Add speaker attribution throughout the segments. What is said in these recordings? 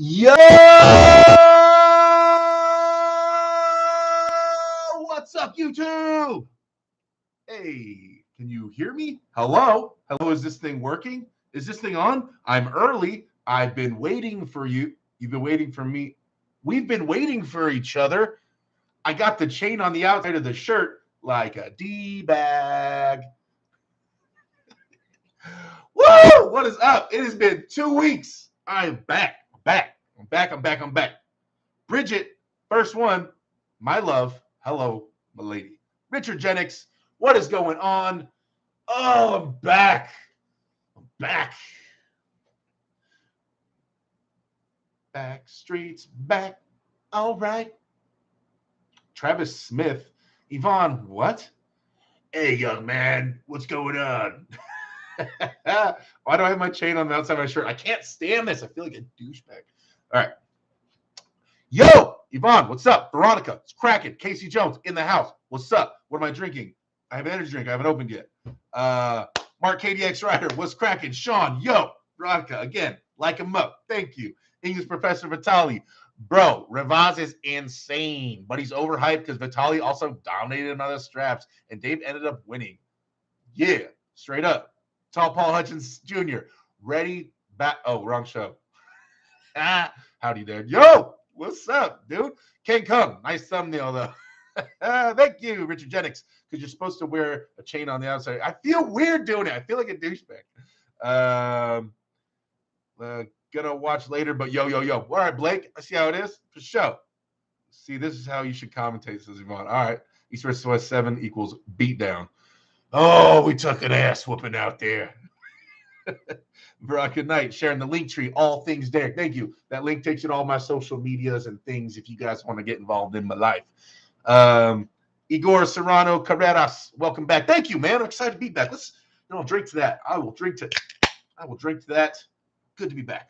Speaker 1: Yo! What's up, YouTube? Hey, can you hear me? Hello? Hello, is this thing working? Is this thing on? I'm early. I've been waiting for you. You've been waiting for me. We've been waiting for each other. I got the chain on the outside of the shirt like a D-bag. Woo! What is up? It has been 2 weeks. I'm back. I'm back. Bridget, first one, my love. Hello, my lady. Richard Jennings, what is going on? Oh, I'm back. Back streets back. All right. Travis Smith, Yvonne, what? Hey, young man, what's going on? Why do I have my chain on the outside of my shirt? I can't stand this. I feel like a douchebag. All right. Yo, Yvonne, what's up? Veronica, it's cracking. Casey Jones in the house. What's up? What am I drinking? I have an energy drink. I haven't opened yet. Mark KDX Rider, what's cracking? Sean, yo, Veronica, again, like him up. Thank you. English Professor Vitali. Bro, Rivaz is insane, but he's overhyped because Vitali also dominated in other straps, and Dave ended up winning. Yeah, straight up. Tall Paul Hutchins Jr. Ready, back. Oh, wrong show. Howdy there. Yo, what's up, dude? Ken Kung. Nice thumbnail, though. Thank you, Richard Jennings, because you're supposed to wear a chain on the outside. I feel weird doing it. I feel like a douchebag. Gonna watch later, but yo. All right, Blake, I see how it is. For sure. See, this is how you should commentate, says Yvonne. All right. East versus West 7 equals beatdown. Oh, we took an ass whooping out there. Good night. Sharing the link tree, all things Derek. Thank you. That link takes you to all my social medias and things if you guys want to get involved in my life. Igor Serrano Carreras, welcome back. Thank you, man. I'm excited to be back. Let's drink to that. I will drink to that. Good to be back.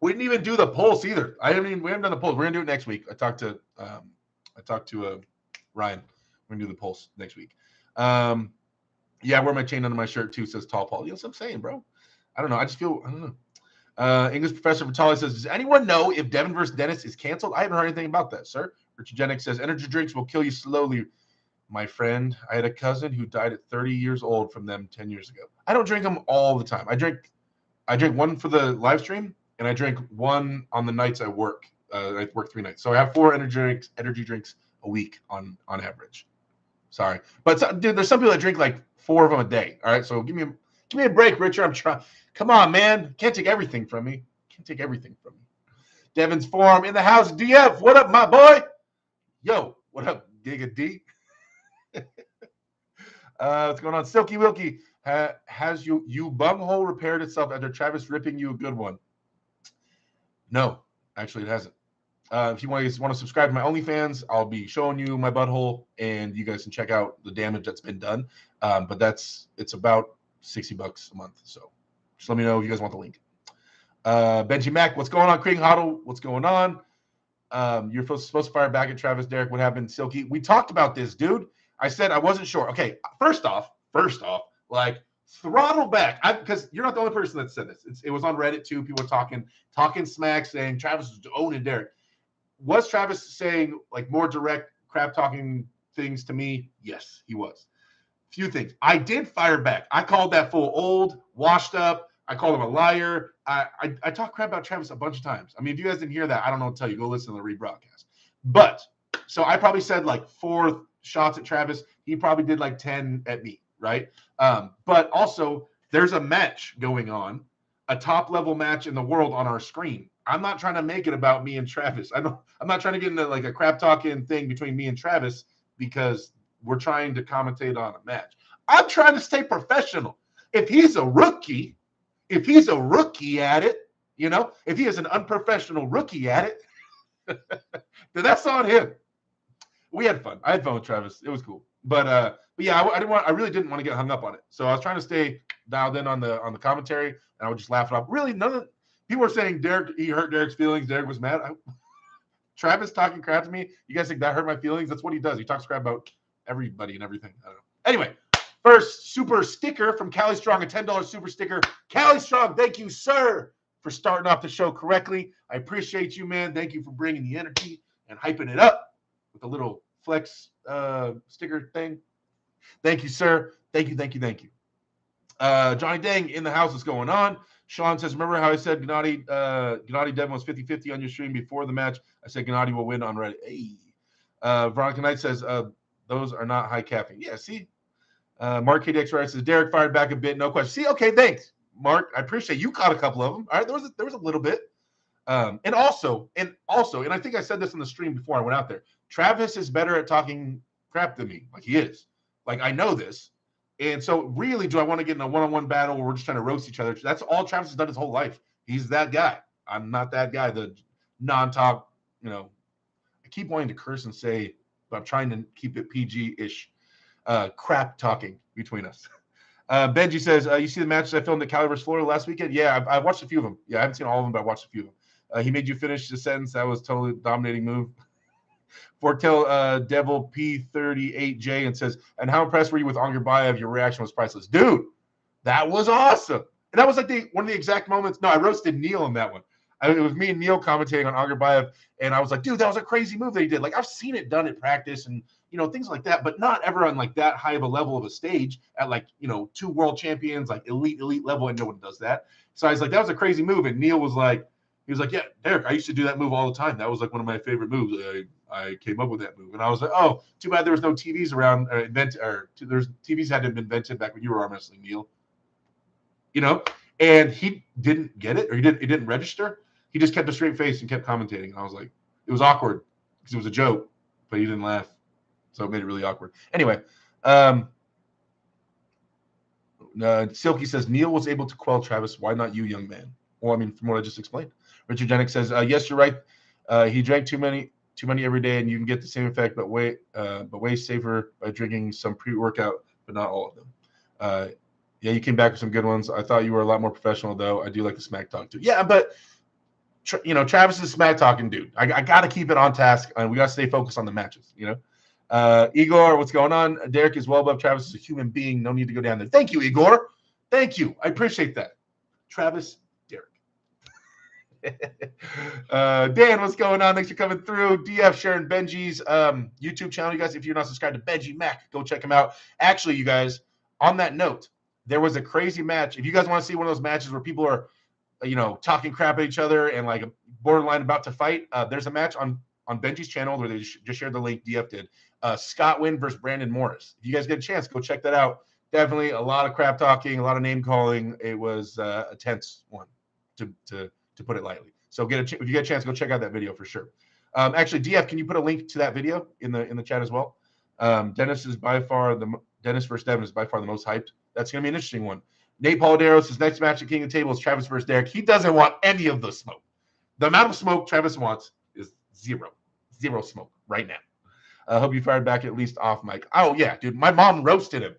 Speaker 1: We didn't even do the pulse either. We haven't done the pulse. We're gonna do it next week. I talked to Ryan. We're gonna do the pulse next week. Yeah, I wear my chain under my shirt too, says Tall Paul. You know what I'm saying, bro? I don't know. I don't know. English Professor Vitali says, does anyone know if Devin versus Dennis is canceled? I haven't heard anything about that, sir. Richard Jennings says, energy drinks will kill you slowly, my friend. I had a cousin who died at 30 years old from them 10 years ago. I don't drink them all the time. I drink one for the live stream, and I drink one on the nights I work. I work 3 nights. So I have 4 energy drinks a week on average. Sorry. But, dude, there's some people that drink like 4 of them a day. All right, so give me a break, Richard. I'm trying. Come on, man. Can't take everything from me. Devin's Forum in the house. DF, what up, my boy? Yo, what up, Giga D? What's going on? Silky Wilkie, has you bunghole repaired itself after Travis ripping you a good one? No, actually, it hasn't. If you want to subscribe to my OnlyFans, I'll be showing you my butthole, and you guys can check out the damage that's been done. But it's about $60 a month. So just let me know if you guys want the link. Benji Mack, what's going on? Creating Huddle, what's going on? You're supposed to fire back at Travis. Derek, what happened? Silky, we talked about this, dude. I said I wasn't sure. Okay, first off, like throttle back, because you're not the only person that said this. It was on Reddit too. People were talking smack, saying Travis was owning Derek. Was Travis saying like more direct crap talking things to me? Yes, he was. Few things. I did fire back. I called that fool old, washed up. I called him a liar. I talked crap about Travis a bunch of times. I mean, if you guys didn't hear that, I don't know what to tell you. Go listen to the rebroadcast. But so I probably said like 4 shots at Travis. He probably did like 10 at me, right? But also there's a match going on, a top level match in the world on our screen. I'm not trying to make it about me and Travis. I'm not trying to get into like a crap talking thing between me and Travis because we're trying to commentate on a match. I'm trying to stay professional. If he's a rookie at it, if he is an unprofessional rookie at it, then that's on him. We had fun. I had fun with Travis. It was cool. But yeah, I really didn't want to get hung up on it. So I was trying to stay dialed in on the commentary, and I would just laugh it off. Really, none of people were saying he hurt Derek's feelings. Derek was mad. Travis talking crap to me. You guys think that hurt my feelings? That's what he does. He talks crap about everybody and everything. I don't know. Anyway, first super sticker from Cali Strong, a $10 super sticker. Cali Strong, thank you, sir. for starting off the show correctly. I appreciate you, man. Thank you for bringing the energy and hyping it up with a little flex sticker thing. Thank you, sir. Thank you. Johnny Dang in the house. What's going on? Sean says, remember how I said Gennady Devin was 50-50 on your stream before the match? I said Gennady will win on Reddit. Hey. Veronica Knight says, those are not high caffeine. Yeah, see? Mark KDX writes, says, Derek fired back a bit. No question. See, okay, thanks, Mark. I appreciate you caught a couple of them. All right, there was a little bit. And also, and I think I said this in the stream before I went out there, Travis is better at talking crap than me. Like, he is. Like, I know this. And so really, do I want to get in a one-on-one battle where we're just trying to roast each other? That's all Travis has done his whole life. He's that guy. I'm not that guy, the non-talk, I keep wanting to curse and say, but I'm trying to keep it PG-ish, crap talking between us. Benji says, you see the matches I filmed at Cali vs. Florida last weekend? Yeah, I watched a few of them. Yeah, I haven't seen all of them, but I watched a few of them. He made you finish the sentence. That was totally dominating move. Forktail Devil P38J and says, and how impressed were you with Angerbayev? Your reaction was priceless. Dude, that was awesome. And that was like one of the exact moments. No, I roasted Neil on that one. It was me and Neil commentating on Angerbayev, and I was like, dude, that was a crazy move that he did. Like, I've seen it done at practice and, things like that, but not ever on like that high of a level of a stage at like, 2 world champions, like elite level, and no one does that. So I was like, that was a crazy move. And Neil was like, yeah, Derek, I used to do that move all the time. That was like one of my favorite moves. I came up with that move. And I was like, oh, too bad there was no TVs around, there's TVs had to have been invented back when you were arm wrestling, Neil. And he didn't get it, or it didn't register. He just kept a straight face and kept commentating. And I was like, it was awkward because it was a joke, but he didn't laugh. So it made it really awkward. Anyway, Silky says, Neil was able to quell Travis. Why not you, young man? Well, I mean, from what I just explained. Richard Jenick says, yes, you're right. He drank too many every day, and you can get the same effect, but way safer by drinking some pre-workout, but not all of them. Yeah, you came back with some good ones. I thought you were a lot more professional, though. I do like the smack talk, too. Yeah, but, Travis is a smack talking dude. I got to keep it on task, and we got to stay focused on the matches, Igor, what's going on? Derek is well above Travis is a human being. No need to go down there. Thank you, Igor. Thank you. I appreciate that. Travis, Dan, what's going on? Thanks for coming through. DF sharing Benji's YouTube channel. You guys, if you're not subscribed to Benji Mac, go check him out. Actually, you guys, on that note, there was a crazy match. If you guys want to see one of those matches where people are, talking crap at each other and like borderline about to fight, there's a match on Benji's channel where they just shared the link. DF did. Scott Wynn versus Brandon Morris. If you guys get a chance, go check that out. Definitely a lot of crap talking, a lot of name calling. It was a tense one, to put it lightly. So if you get a chance, go check out that video for sure. Actually, DF, can you put a link to that video in the chat as well? Dennis versus Devin is by far the most hyped. That's going to be an interesting one. Nate Polidero says next match at King of the Table is Travis versus Derek. He doesn't want any of the smoke. The amount of smoke Travis wants is zero smoke right now. I hope you fired back at least off mic. Oh yeah, dude, my mom roasted him.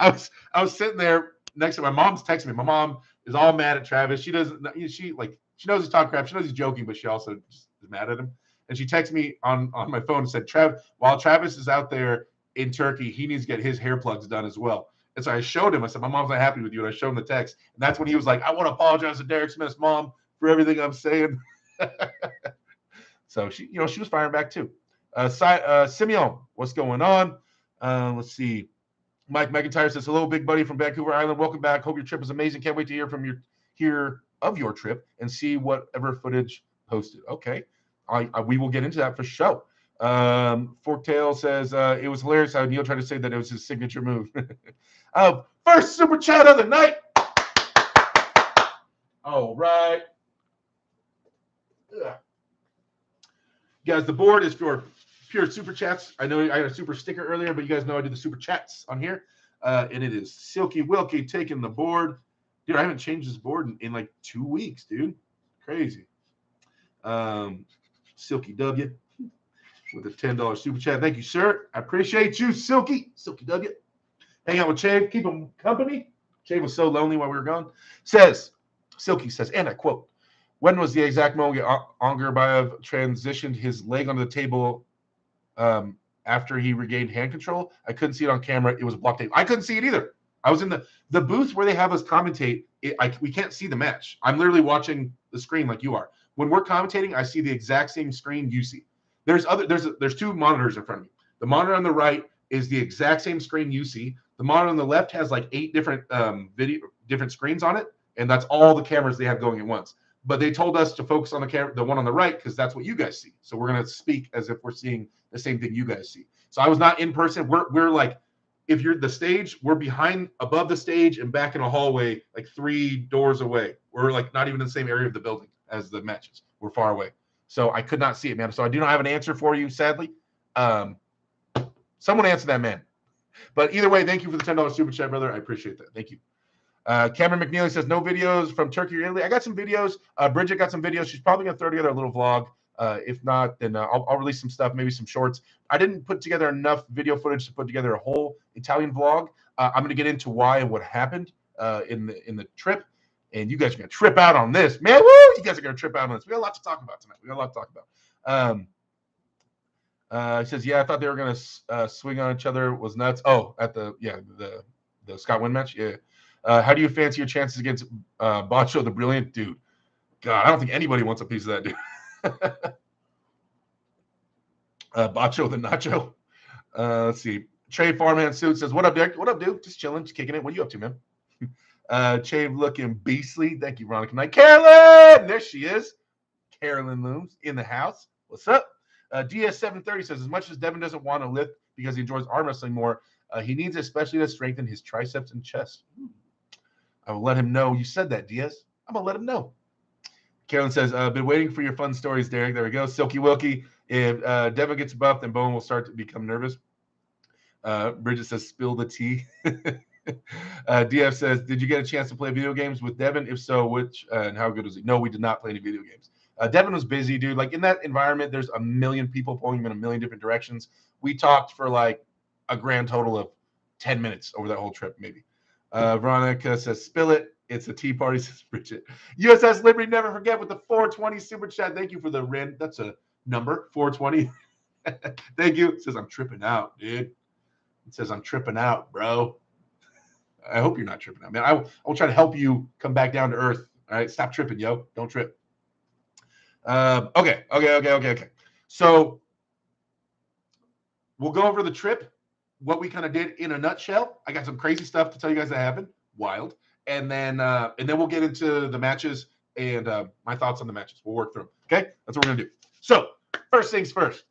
Speaker 1: I was sitting there next to my mom's texting me. My mom is all mad at Travis. She doesn't. She knows he's talking crap. She knows he's joking, but she also just is mad at him. And she texted me on my phone and said, while Travis is out there in Turkey, he needs to get his hair plugs done as well. And so I showed him. I said, my mom's not happy with you. And I showed him the text. And that's when he was like, I want to apologize to Derek Smith's mom for everything I'm saying. So she was firing back too. Simeon, what's going on? Let's see. Mike McIntyre says, hello, big buddy from Vancouver Island. Welcome back. Hope your trip was amazing. Can't wait to hear of your trip and see whatever footage posted. Okay. We will get into that for sure. Forktail says, it was hilarious how Neil tried to say that it was his signature move. First super chat of the night. All right. Ugh. Guys, the board is for pure super chats. I know I got a super sticker earlier, but you guys know I do the super chats on here. And it is Silky Wilkie taking the board. Dude, I haven't changed this board in like 2 weeks, dude. Crazy. Silky W with a $10 super chat. Thank you, sir. I appreciate you, Silky. Silky W. Hang out with Chave. Keep him company. Chave was so lonely while we were gone. Silky says, and I quote, when was the exact moment Angerbayev transitioned his leg onto the table after he regained hand control? I couldn't see it on camera. It was block tape. I couldn't see it either. I was in the booth where they have us commentate. We can't see the match. I'm literally watching the screen like you are. When we're commentating, I see the exact same screen you see. There's two monitors in front of me. The monitor on the right is the exact same screen you see. The monitor on the left has like 8 different different screens on it, and that's all the cameras they have going at once. But they told us to focus on the one on the right because that's what you guys see. So we're gonna speak as if we're seeing the same thing you guys see. So I was not in person. We're like, if you're the stage, we're above the stage and back in a hallway, like 3 doors away. We're like not even in the same area of the building as the matches. We're far away. So I could not see it, man. So I do not have an answer for you, sadly. Someone answer that, man. But either way, thank you for the $10 super chat, brother. I appreciate that. Thank you. Cameron McNeely says, no videos from Turkey or Italy. I got some videos. Bridget got some videos. She's probably going to throw together a little vlog. If not, then I'll release some stuff, maybe some shorts. I didn't put together enough video footage to put together a whole Italian vlog. I'm going to get into why and what happened in the trip. And you guys are going to trip out on this. Man, woo! You guys are going to trip out on this. We got a lot to talk about tonight. He says, yeah, I thought they were going to swing on each other. It was nuts. Oh, at the Scott Wynn match? Yeah. How do you fancy your chances against Bacho the Brilliant? Dude, God, I don't think anybody wants a piece of that, dude. Bacho the Nacho. Let's see. Trey Farmhand Suit says, what up, Derek? What up, dude? Just chilling, just kicking it. What are you up to, man? Chave looking beastly. Thank you, Veronica Knight. Carolyn! There she is. Carolyn Looms in the house. What's up? DS730 says, as much as Devin doesn't want to lift because he enjoys arm wrestling more, he needs especially to strengthen his triceps and chest. I will let him know you said that, DS. I'm going to let him know. Carolyn says, been waiting for your fun stories, Derek. There we go. Silky Wilkie. If Devin gets buffed, then Bowen will start to become nervous. Bridget says, spill the tea. DF says, did you get a chance to play video games with Devin? If so, which and how good was he? No, we did not play any video games. Devin was busy, dude. Like in that environment, there's a million people pulling him in a million different directions. We talked for like a grand total of 10 minutes over that whole trip, maybe. Veronica says, spill it. It's a tea party, says Bridget. USS Liberty, never forget, with the 420 super chat. Thank you for the RIN. That's a number, 420. Thank you. It says, I'm tripping out, dude. It says, I'm tripping out, bro. I hope you're not tripping out, man. I will try to help you come back down to earth. All right, stop tripping, yo. Don't trip. Okay. So we'll go over the trip, what we kind of did in a nutshell. I got some crazy stuff to tell you guys that happened. Wild. And then we'll get into the matches and my thoughts on the matches. We'll work through them. Okay? That's what we're going to do. So first things first,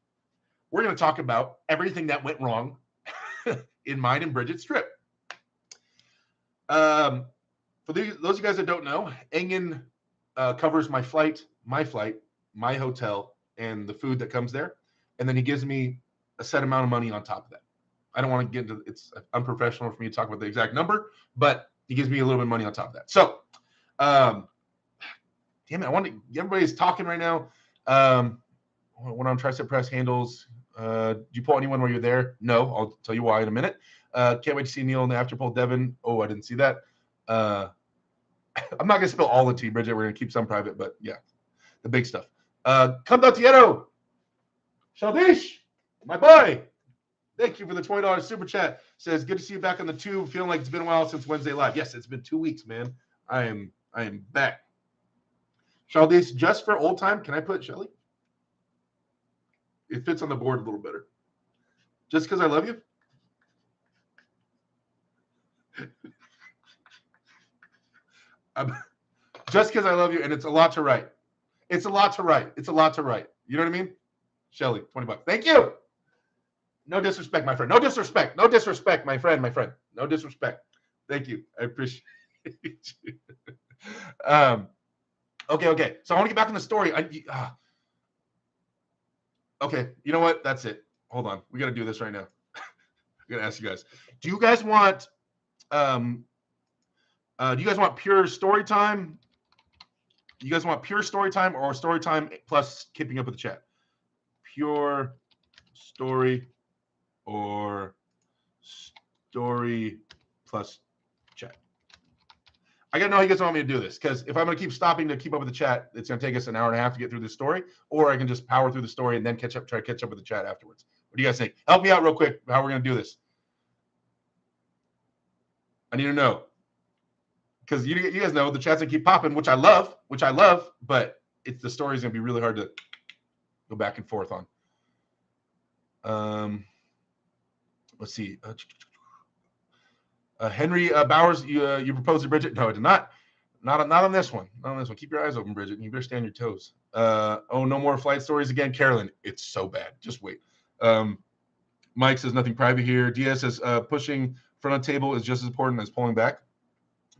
Speaker 1: we're going to talk about everything that went wrong in mine and Bridget's trip. For those of you guys that don't know, Engen covers my flight, my hotel, and the food that comes there. And then he gives me a set amount of money on top of that. I don't want to get into it's unprofessional for me to talk about the exact number, but he gives me a little bit of money on top of that. So, damn it, I want to. Everybody's talking right now. When on tricep press handles, did you pull anyone while you're there? No, I'll tell you why in a minute. Can't wait to see Neil in the after pull. Devin, I didn't see that. I'm not gonna spill all the tea, Bridget. We're gonna keep some private, but yeah, the big stuff. Condottiero, Shaldish, my boy. Thank you for the $20 super chat. Says, good to see you back on the tube. Feeling like it's been a while since Wednesday Live. Yes, it's been 2 weeks, man. I am back. Shaldish, just for old time, can I put Shelly? It fits on the board a little better. Just because I love you? Just because I love you, and it's a lot to write. It's a lot to write. You know what I mean? Shelly, $20. Thank you. No disrespect, my friend. No disrespect, my friend. No disrespect. Thank you. I appreciate you. Okay. So I want to get back on the story. Okay, you know what? That's it. Hold on. We got to do this right now. I got to ask you guys. Do you guys want pure story time? You guys want pure story time or story time plus keeping up with the chat? Pure story or story plus chat? I got to know how you guys want me to do this, because if I'm going to keep stopping to keep up with the chat, it's going to take us an hour and a half to get through the story, or I can just power through the story and then try to catch up with the chat afterwards. What do you guys think? Help me out real quick how we're going to do this. I need to know. Because you guys know the chats gonna keep popping, which I love, but the story's gonna be really hard to go back and forth on. Let's see. Henry Bowers, you proposed to Bridget? No, I did not. Not on this one. Not on this one. Keep your eyes open, Bridget. You better stay on your toes. Oh, no more flight stories again, Carolyn. It's so bad. Just wait. Mike says nothing private here. Diaz says pushing front of table is just as important as pulling back.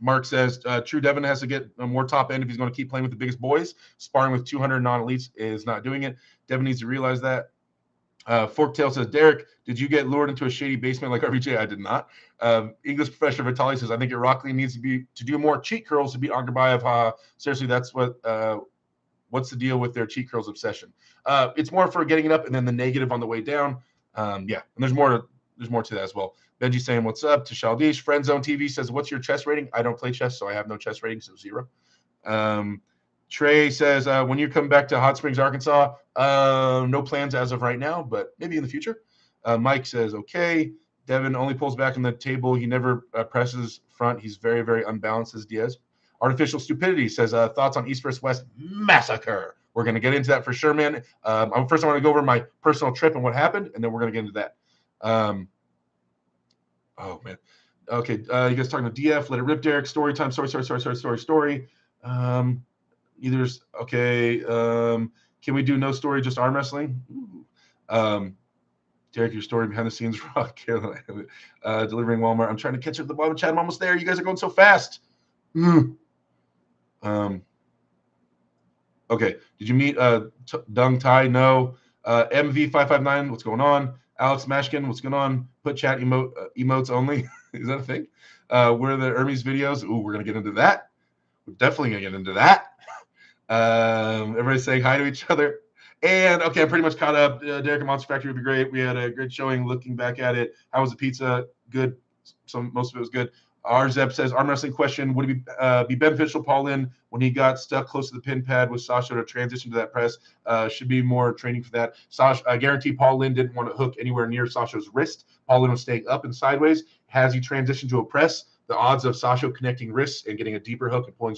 Speaker 1: Mark says True Devin has to get more top end if he's going to keep playing with the biggest boys. Sparring with 200 non-elites is not doing it. Devin needs to realize that. Forktail says, Derek, did you get lured into a shady basement like RBJ? I did not. English professor Vitali says, I think Irakli needs to do more cheat curls to beat Angarbayev. Seriously, that's what's the deal with their cheat curls obsession? It's more for getting it up and then the negative on the way down. Yeah, and there's more to that as well. Benji saying, what's up? To Shaldish. Friend Zone TV says, what's your chess rating? I don't play chess, so I have no chess rating, so 0. Trey says, when you come back to Hot Springs, Arkansas, no plans as of right now, but maybe in the future. Mike says, okay. Devin only pulls back on the table. He never presses front. He's very, very unbalanced, as Diaz. Artificial Stupidity says, thoughts on East versus West massacre. We're going to get into that for sure, man. First, I want to go over my personal trip and what happened, and then we're going to get into that. Oh, man. Okay, you guys talking about DF, Let It Rip, Derek, story time, story. Okay. Can we do no story, just arm wrestling? Derek, your story behind the scenes, rock, Carolina. Delivering Walmart. I'm trying to catch up the bottom chat. I'm almost there. You guys are going so fast. Okay. Did you meet Dung Tai? No. MV559, what's going on? Alex Mashkin, what's going on? Put chat emotes only. Is that a thing? Where are the Hermes videos? Ooh, we're going to get into that. We're definitely going to get into that. Everybody's saying hi to each other. And, okay, I'm pretty mumuch caught up. Derek and Monster Factory would be great. We had a great showing looking back at it. How was the pizza? Good. Most of it was good. Zeb says, arm wrestling question. Would it be beneficial, Paul Lynn, when he got stuck close to the pin pad with Sasha to transition to that press? Should be more training for that. Sasha, I guarantee Paul Lynn didn't want to hook anywhere near Sasha's wrist. Paul Lynn was staying up and sideways. Has he transitioned to a press, the odds of Sasha connecting wrists and getting a deeper hook and pulling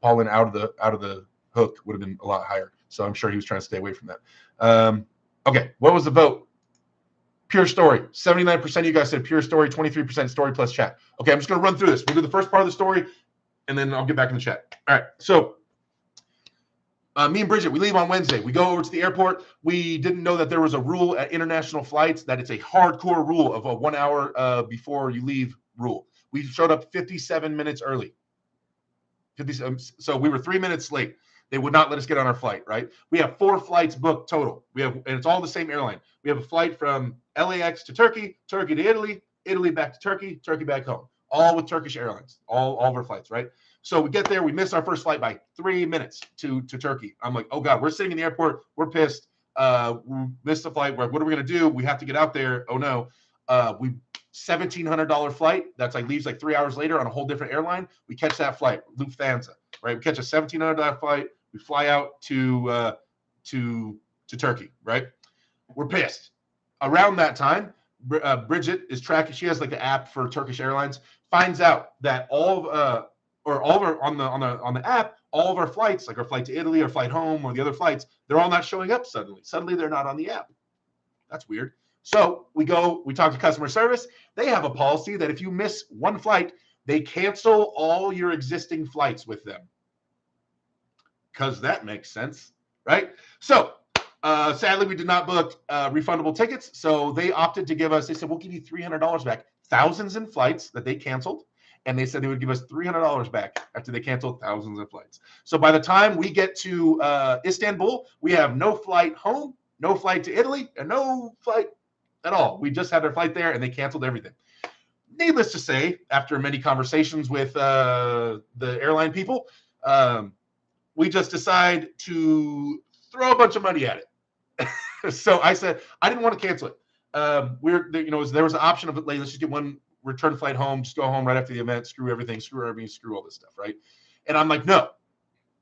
Speaker 1: Paul Lynn out of the hook would have been a lot higher. So I'm sure he was trying to stay away from that. Okay, what was the vote? Pure story. 79% of you guys said pure story, 23% story plus chat. Okay, I'm just going to run through this. We'll do the first part of the story, and then I'll get back in the chat. All right, so me and Bridget, we leave on Wednesday. We go over to the airport. We didn't know that there was a rule at international flights that it's a hardcore rule of a 1 hour before you leave rule. We showed up 57 minutes early. So we were 3 minutes late. They would not let us get on our flight, right? We have 4 flights booked total. And it's all the same airline. We have a flight from LAX to Turkey, Turkey to Italy, Italy back to Turkey, Turkey back home, all with Turkish Airlines, all of our flights, right? So we get there. We miss our first flight by 3 minutes to Turkey. I'm like, oh, God, we're sitting in the airport. We're pissed. We missed the flight. What are we going to do? We have to get out there. Oh, no. We $1,700 flight. That's leaves 3 hours later on a whole different airline. We catch that flight, Lufthansa, right? We catch a $1,700 flight. We fly out to Turkey, right? We're pissed. Around that time, Bridget is tracking. She has the app for Turkish Airlines. Finds out that all of our on the app, all of our flights, like our flight to Italy, our flight home, or the other flights, they're all not showing up suddenly. Suddenly, they're not on the app. That's weird. So we talk to customer service. They have a policy that if you miss one flight, they cancel all your existing flights with them. Because that makes sense, right? So sadly, we did not book refundable tickets. So they opted to give us, they said, we'll give you $300 back. Thousands in flights that they canceled. And they said they would give us $300 back after they canceled thousands of flights. So by the time we get to Istanbul, we have no flight home, no flight to Italy, and no flight at all. We just had our flight there, and they canceled everything. Needless to say, after many conversations with the airline people, we just decide to throw a bunch of money at it. So I said, I didn't want to cancel it. There was an option of let's just get one return flight home, just go home right after the event, screw everything, screw everything, screw all this stuff, right? And I'm like, no,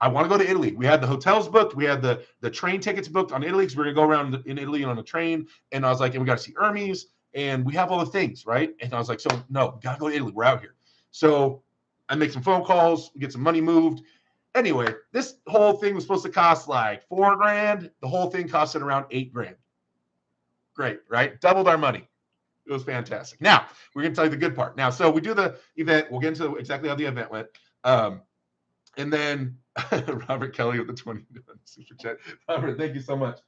Speaker 1: I want to go to Italy. We had the hotels booked. We had the train tickets booked on Italy because we're going to go around in Italy on a train. And I was like, and we got to see Hermes, and we have all the things, right? And I was like, so no, we got to go to Italy. We're out here. So I make some phone calls, get some money moved. Anyway, this whole thing was supposed to cost like $4,000. The whole thing costed around $8,000. Great, right? Doubled our money. It was fantastic. Now, we're going to tell you the good part. Now, so we do the event. We'll get into exactly how the event went. And then Robert Kelly with the 20 super chat. Robert, thank you so much.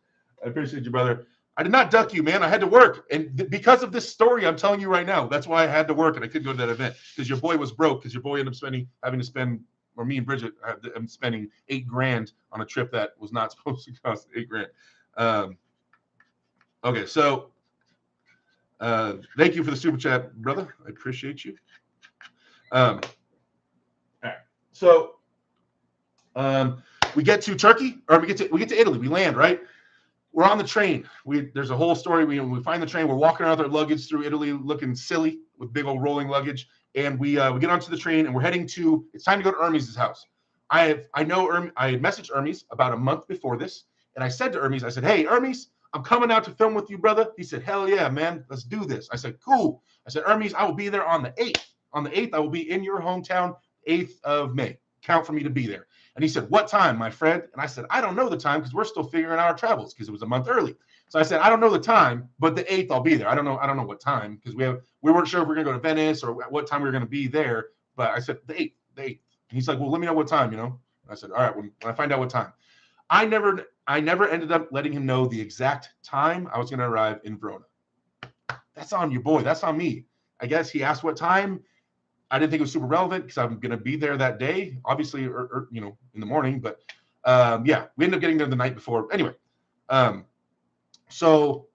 Speaker 1: I appreciate you, brother. I did not duck you, man. I had to work. And because of this story, I'm telling you right now, that's why I had to work and I couldn't go to that event because your boy was broke because your boy ended up having to spend, or me and Bridget, I'm spending $8,000 on a trip that was not supposed to cost $8,000. Okay, so thank you for the super chat, brother. I appreciate you. All right. So we get to Turkey, or we get to Italy. We land, right? We're on the train. There's a whole story. We find the train. We're walking around with our luggage through Italy, looking silly with big old rolling luggage. And we get onto the train, and we're heading to. It's time to go to Hermes' house. I had messaged Hermes about a month before this, and I said to Hermes, I said, "Hey, Hermes, I'm coming out to film with you, brother." He said, "Hell yeah, man, let's do this." I said, "Cool." I said, "Hermes, I will be there on the 8th. On the 8th, I will be in your hometown, 8th of May. Count for me to be there." And he said, "What time, my friend?" And I said, "I don't know the time because we're still figuring out our travels because it was a month early." So I said, "I don't know the time, but the 8th I'll be there. I don't know what time because we weren't sure if we were going to go to Venice or what time we were going to be there. But I said the 8th. And he's like, "Well, let me know what time, And I said, "All right, when I find out what time." I never ended up letting him know the exact time I was going to arrive in Verona. That's on your boy. That's on me. I guess he asked what time. I didn't think it was super relevant because I'm going to be there that day, obviously, or in the morning. But yeah, we ended up getting there the night before. Anyway, so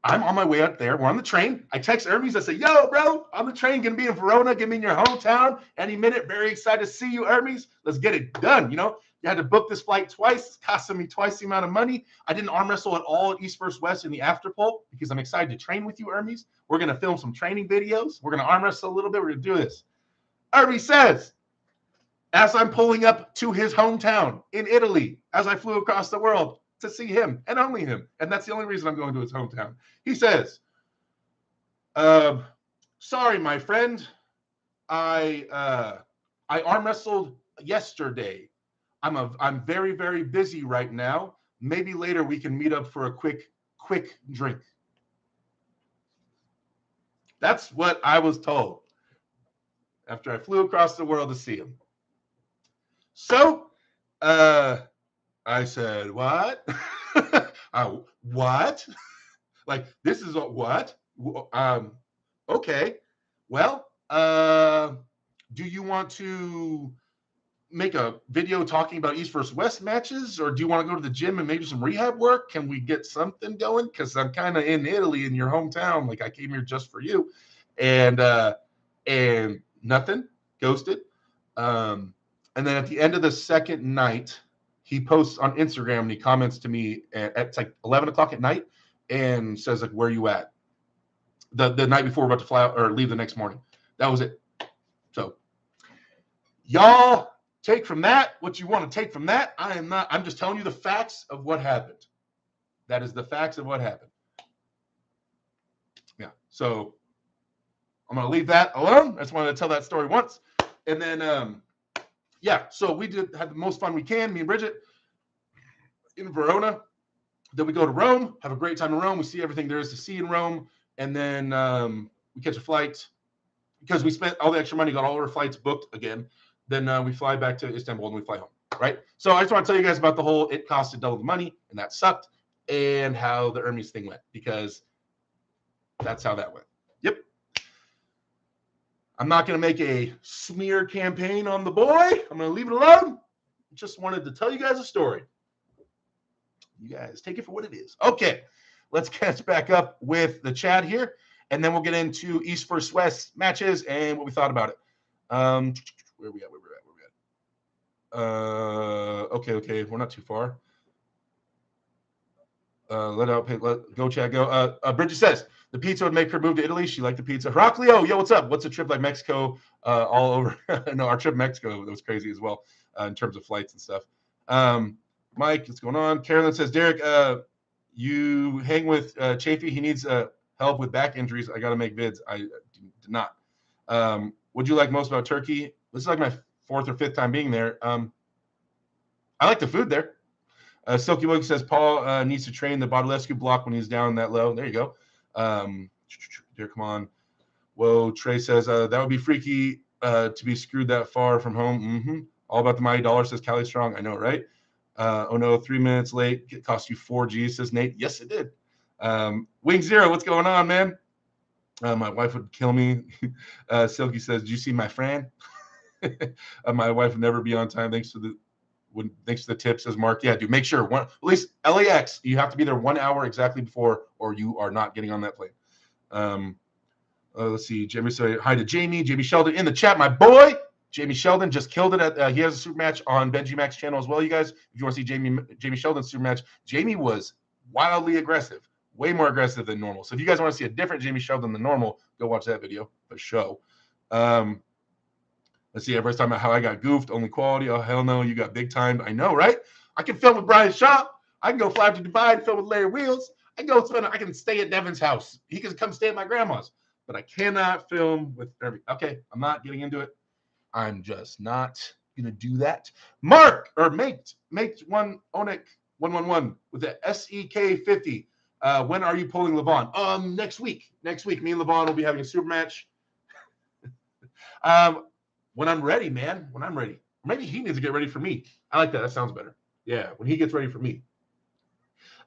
Speaker 1: I'm on my way up there. We're on the train. I text Hermes. I say, "Yo, bro, on the train, going to be in Verona. Get me in your hometown any minute. Very excited to see you, Hermes. Let's get it done." You had to book this flight twice. It's costing me twice the amount of money. I didn't arm wrestle at all at East vs. West in the after poll because I'm excited to train with you, Hermes. We're going to film some training videos. We're going to arm wrestle a little bit. We're going to do this. Hermes says, as I'm pulling up to his hometown in Italy, as I flew across the world to see him and only him, and that's the only reason I'm going to his hometown. He says, "Sorry, my friend, I arm wrestled yesterday. I'm very, very busy right now. Maybe later we can meet up for a quick drink." That's what I was told after I flew across the world to see him. So I said, "What?" What? Like, this is what? Okay. Well, do you want to make a video talking about East versus West matches, or do you want to go to the gym and maybe some rehab work? Can we get something going? Because I'm kind of in Italy, in your hometown. Like, I came here just for you. And nothing, ghosted. And then at the end of the second night, he posts on Instagram and he comments to me at like 11 o'clock at night and says, like, "Where you at?" The night before we're about to fly out or leave the next morning. That was it. So y'all take from that what you want to take from that. I'm just telling you the facts of what happened. That is the facts of what happened. Yeah. So I'm going to leave that alone. I just wanted to tell that story once. And then, yeah, so we had the most fun we can, me and Bridget, in Verona. Then we go to Rome, have a great time in Rome. We see everything there is to see in Rome. And then we catch a flight because we spent all the extra money, got all our flights booked again. Then we fly back to Istanbul and we fly home, right? So I just want to tell you guys about the whole it costed double the money, and that sucked, and how the Hermes thing went, because that's how that went. Yep. I'm not going to make a smear campaign on the boy. I'm going to leave it alone. Just wanted to tell you guys a story. You guys take it for what it is. Okay, let's catch back up with the chat here, and then we'll get into East versus West matches and what we thought about it. Where we at? Okay, we're not too far. Go chat, go. Bridget says the pizza would make her move to Italy. She liked the pizza. Heraclio, yo, what's up? What's a trip like Mexico? All over. No, our trip to Mexico was crazy as well in terms of flights and stuff. Mike, what's going on? Carolyn says, Derek, you hang with Chafee. He needs help with back injuries. I got to make vids. I did not. What'd you like most about Turkey? This is like my 4th or 5th time being there. I like the food there. Silky Wilkie says Paul needs to train the Badalescu block when he's down that low. There you go. There, come on. Whoa, Trey says that would be freaky to be screwed that far from home. All about the mighty dollar, says Cali Strong. I know, right? Oh no, 3 minutes late. It cost you 4 G's, says Nate. Yes, it did. Wing Zero, what's going on, man? My wife would kill me. Silky says, "Do you see my friend?" My wife would never be on time. Thanks to the tip, says Mark. Yeah, dude, make sure at least LAX, you have to be there 1 hour exactly before, or you are not getting on that plane. Let's see. Jamie said hi to Jamie. Jamie Sheldon in the chat, my boy. Jamie Sheldon just killed it at. He has a super match on Benji Mac's channel as well, you guys. If you want to see Jamie Sheldon's super match, Jamie was wildly aggressive, way more aggressive than normal. So if you guys want to see a different Jamie Sheldon than normal, go watch that video for show. Let's see. Everybody's talking about how I got goofed. Only quality. Oh hell no, you got big time. I know, right? I can film with Brian Shaw. I can go fly to Dubai and film with Larry Wheels. I can stay at Devin's house. He can come stay at my grandma's. But I cannot film with every. Okay, I'm not getting into it. I'm just not gonna do that. Mark or mate one Onik 111 with the SEK 50. When are you pulling Levon? Next week. Next week, me and Levon will be having a super match. When I'm ready, man. When I'm ready. Maybe he needs to get ready for me. I like that. That sounds better. Yeah, when he gets ready for me.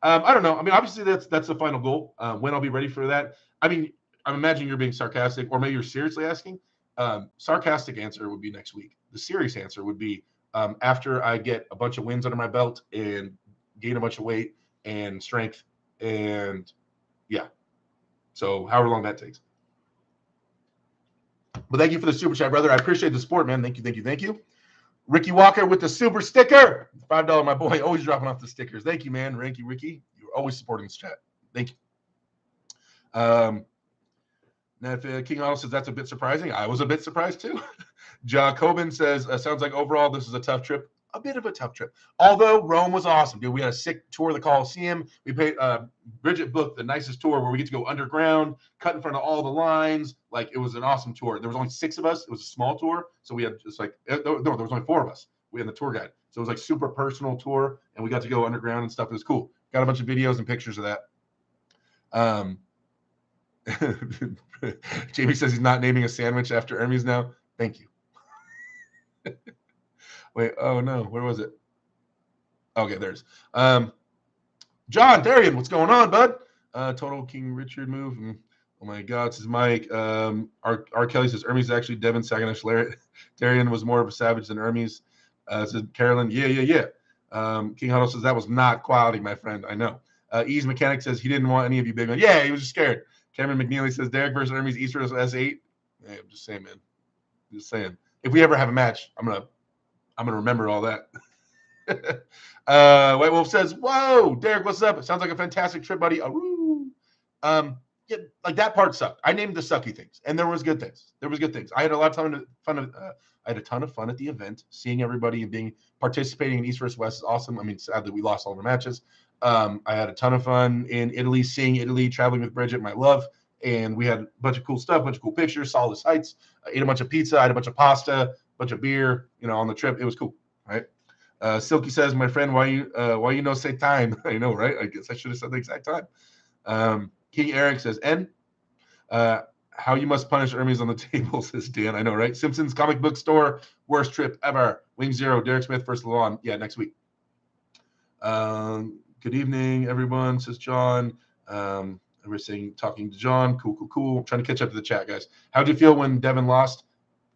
Speaker 1: I don't know. I mean, obviously that's the final goal. When I'll be ready for that. I mean, I'm imagining you're being sarcastic, or maybe you're seriously asking. Sarcastic answer would be next week. The serious answer would be after I get a bunch of wins under my belt and gain a bunch of weight and strength, and yeah. So however long that takes. But thank you for the super chat, brother. I appreciate the support, man. Thank you. Ricky Walker with the super sticker. $5, my boy. Always dropping off the stickers. Thank you, man. Ricky. You're always supporting this chat. Thank you. Now, if King Otto says that's a bit surprising, I was a bit surprised too. Jacobin says, sounds like overall this is a tough trip. A bit of a tough trip. Although Rome was awesome, dude. We had a sick tour of the Coliseum. We paid Bridget booked the nicest tour where we get to go underground, cut in front of all the lines. Like, it was an awesome tour. There was only 6 of us. It was a small tour. So we had just like, no, there was only 4 of us. We had the tour guide. So it was like super personal tour, and we got to go underground and stuff. It was cool. Got a bunch of videos and pictures of that. Jamie says he's not naming a sandwich after Hermes now. Thank you. Wait, oh no, where was it? Okay, there's John Darian. What's going on, bud? Total King Richard move. Oh my God, this is Mike. R. Kelly says Hermes is actually Devin Saginash. Darian was more of a savage than Hermes. Says Carolyn. Yeah. King Huddle says that was not quality, my friend. I know. Ease Mechanic says he didn't want any of you big ones. Yeah, he was just scared. Cameron McNeely says Derek versus Hermes East versus S8. Hey, I'm just saying, man. Just saying. If we ever have a match, I'm gonna remember all that. White Wolf says, "Whoa, Derek, what's up? It sounds like a fantastic trip, buddy." Yeah, like that part sucked. I named the sucky things, and there was good things. I had a lot of fun. I had a ton of fun at the event, seeing everybody and participating in East versus West is awesome. I mean, sadly we lost all of our matches. I had a ton of fun in Italy, seeing Italy, traveling with Bridget, my love, and we had a bunch of cool stuff, a bunch of cool pictures, saw the sights. I ate a bunch of pizza, I had a bunch of pasta, a bunch of beer, on the trip. It was cool, right? Silky says, my friend, why you no say time? I know, right? I guess I should have said the exact time. King Eric says, how you must punish Hermes on the table, says Dan. I know, right? Simpsons comic book store, worst trip ever. Wing Zero, Derek Smith versus Lalon. Yeah, next week. Good evening, everyone, says John. We're talking to John. Cool. I'm trying to catch up to the chat, guys. How'd you feel when Devin lost?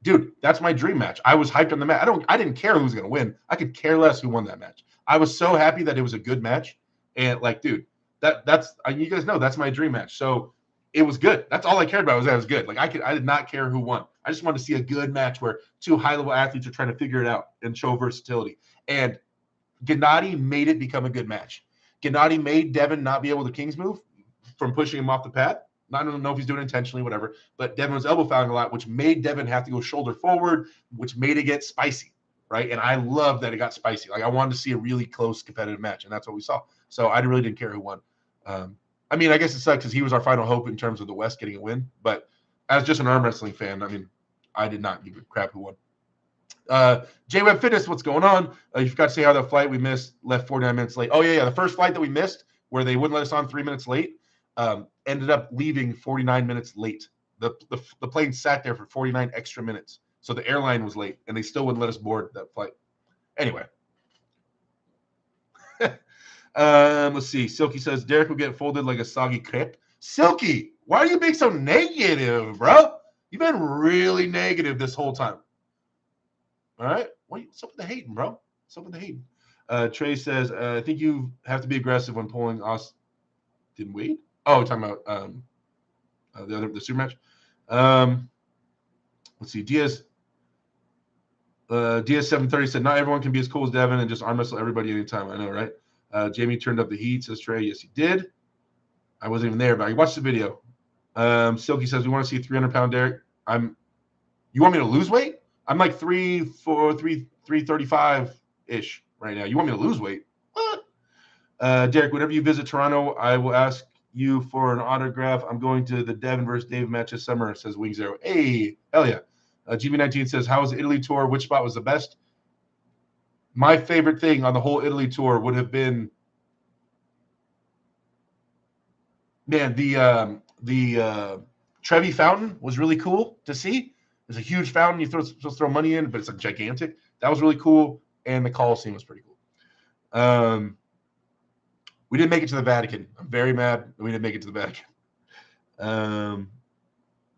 Speaker 1: Dude, that's my dream match. I was hyped on the match. I didn't care who was going to win. I could care less who won that match. I was so happy that it was a good match. And dude, that's you guys know that's my dream match. So it was good. That's all I cared about was that it was good. I did not care who won. I just wanted to see a good match where 2 high-level athletes are trying to figure it out and show versatility. And Gennady made it become a good match. Gennady made Devin not be able to King's move from pushing him off the pad. I don't know if he's doing it intentionally, whatever. But Devin was elbow fouling a lot, which made Devin have to go shoulder forward, which made it get spicy, right? And I love that it got spicy. I wanted to see a really close competitive match, and that's what we saw. So I really didn't care who won. I guess it sucks because he was our final hope in terms of the West getting a win. But as just an arm wrestling fan, I did not give a crap who won. JWeb Fitness, what's going on? You forgot to say how the flight we missed left 49 minutes late. Oh, yeah. The first flight that we missed, where they wouldn't let us on 3 minutes late, ended up leaving 49 minutes late. The plane sat there for 49 extra minutes. So the airline was late, and they still wouldn't let us board that flight. Anyway. Let's see. Silky says, Derek will get folded like a soggy crepe. Silky, why are you being so negative, bro? You've been really negative this whole time. All right? What's up with the hating, bro? What's up with the hating? Trey says, I think you have to be aggressive when pulling Austin Wade. Oh, we're talking about the super match. Let's see. Diaz 730 said, not everyone can be as cool as Devin and just arm wrestle everybody anytime. I know, right? Jamie turned up the heat, says Trey. Yes, he did. I wasn't even there, but I watched the video. Silky says, we want to see 300-pound Derek. You want me to lose weight? I'm like 335-ish right now. You want me to lose weight? What? Derek, whenever you visit Toronto, I will ask you for an autograph. I'm going to the Devin versus Dave match this summer, says Wing Zero. Hey, hell yeah. GB19 says, how was the Italy tour? Which spot was the best? My favorite thing on the whole Italy tour would have been, man, the Trevi Fountain was really cool to see. There's a huge fountain. You're supposed to throw money in, but it's like gigantic. That was really cool. And the Coliseum was pretty cool. We didn't make it to the Vatican. I'm very mad that we didn't make it to the Vatican.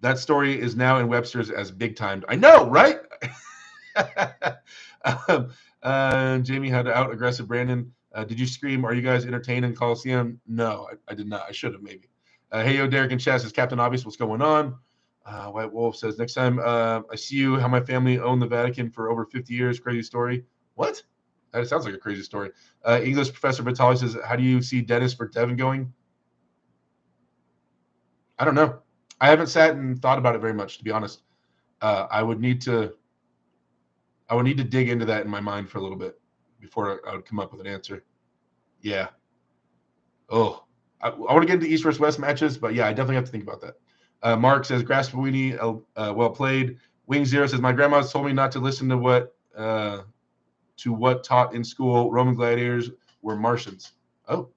Speaker 1: That story is now in Webster's as big timed. I know, right? Jamie had to out aggressive Brandon. Did you scream? Are you guys entertained in Coliseum? No, I did not. I should have maybe. Hey, yo, Derek and Chess is Captain Obvious. What's going on? White Wolf says, next time I see you, how my family owned the Vatican for over 50 years. Crazy story. What? That sounds like a crazy story. English Professor Vitali says, how do you see Dennis for Devin going? I don't know. I haven't sat and thought about it very much, to be honest. I would need to dig into that in my mind for a little bit before I would come up with an answer. Yeah. Oh, I want to get into East versus West matches, but yeah, I definitely have to think about that. Mark says, Graspawini, well played. Wing Zero says, my grandma's told me not to listen to what taught in school. Roman gladiators were Martians. Oh.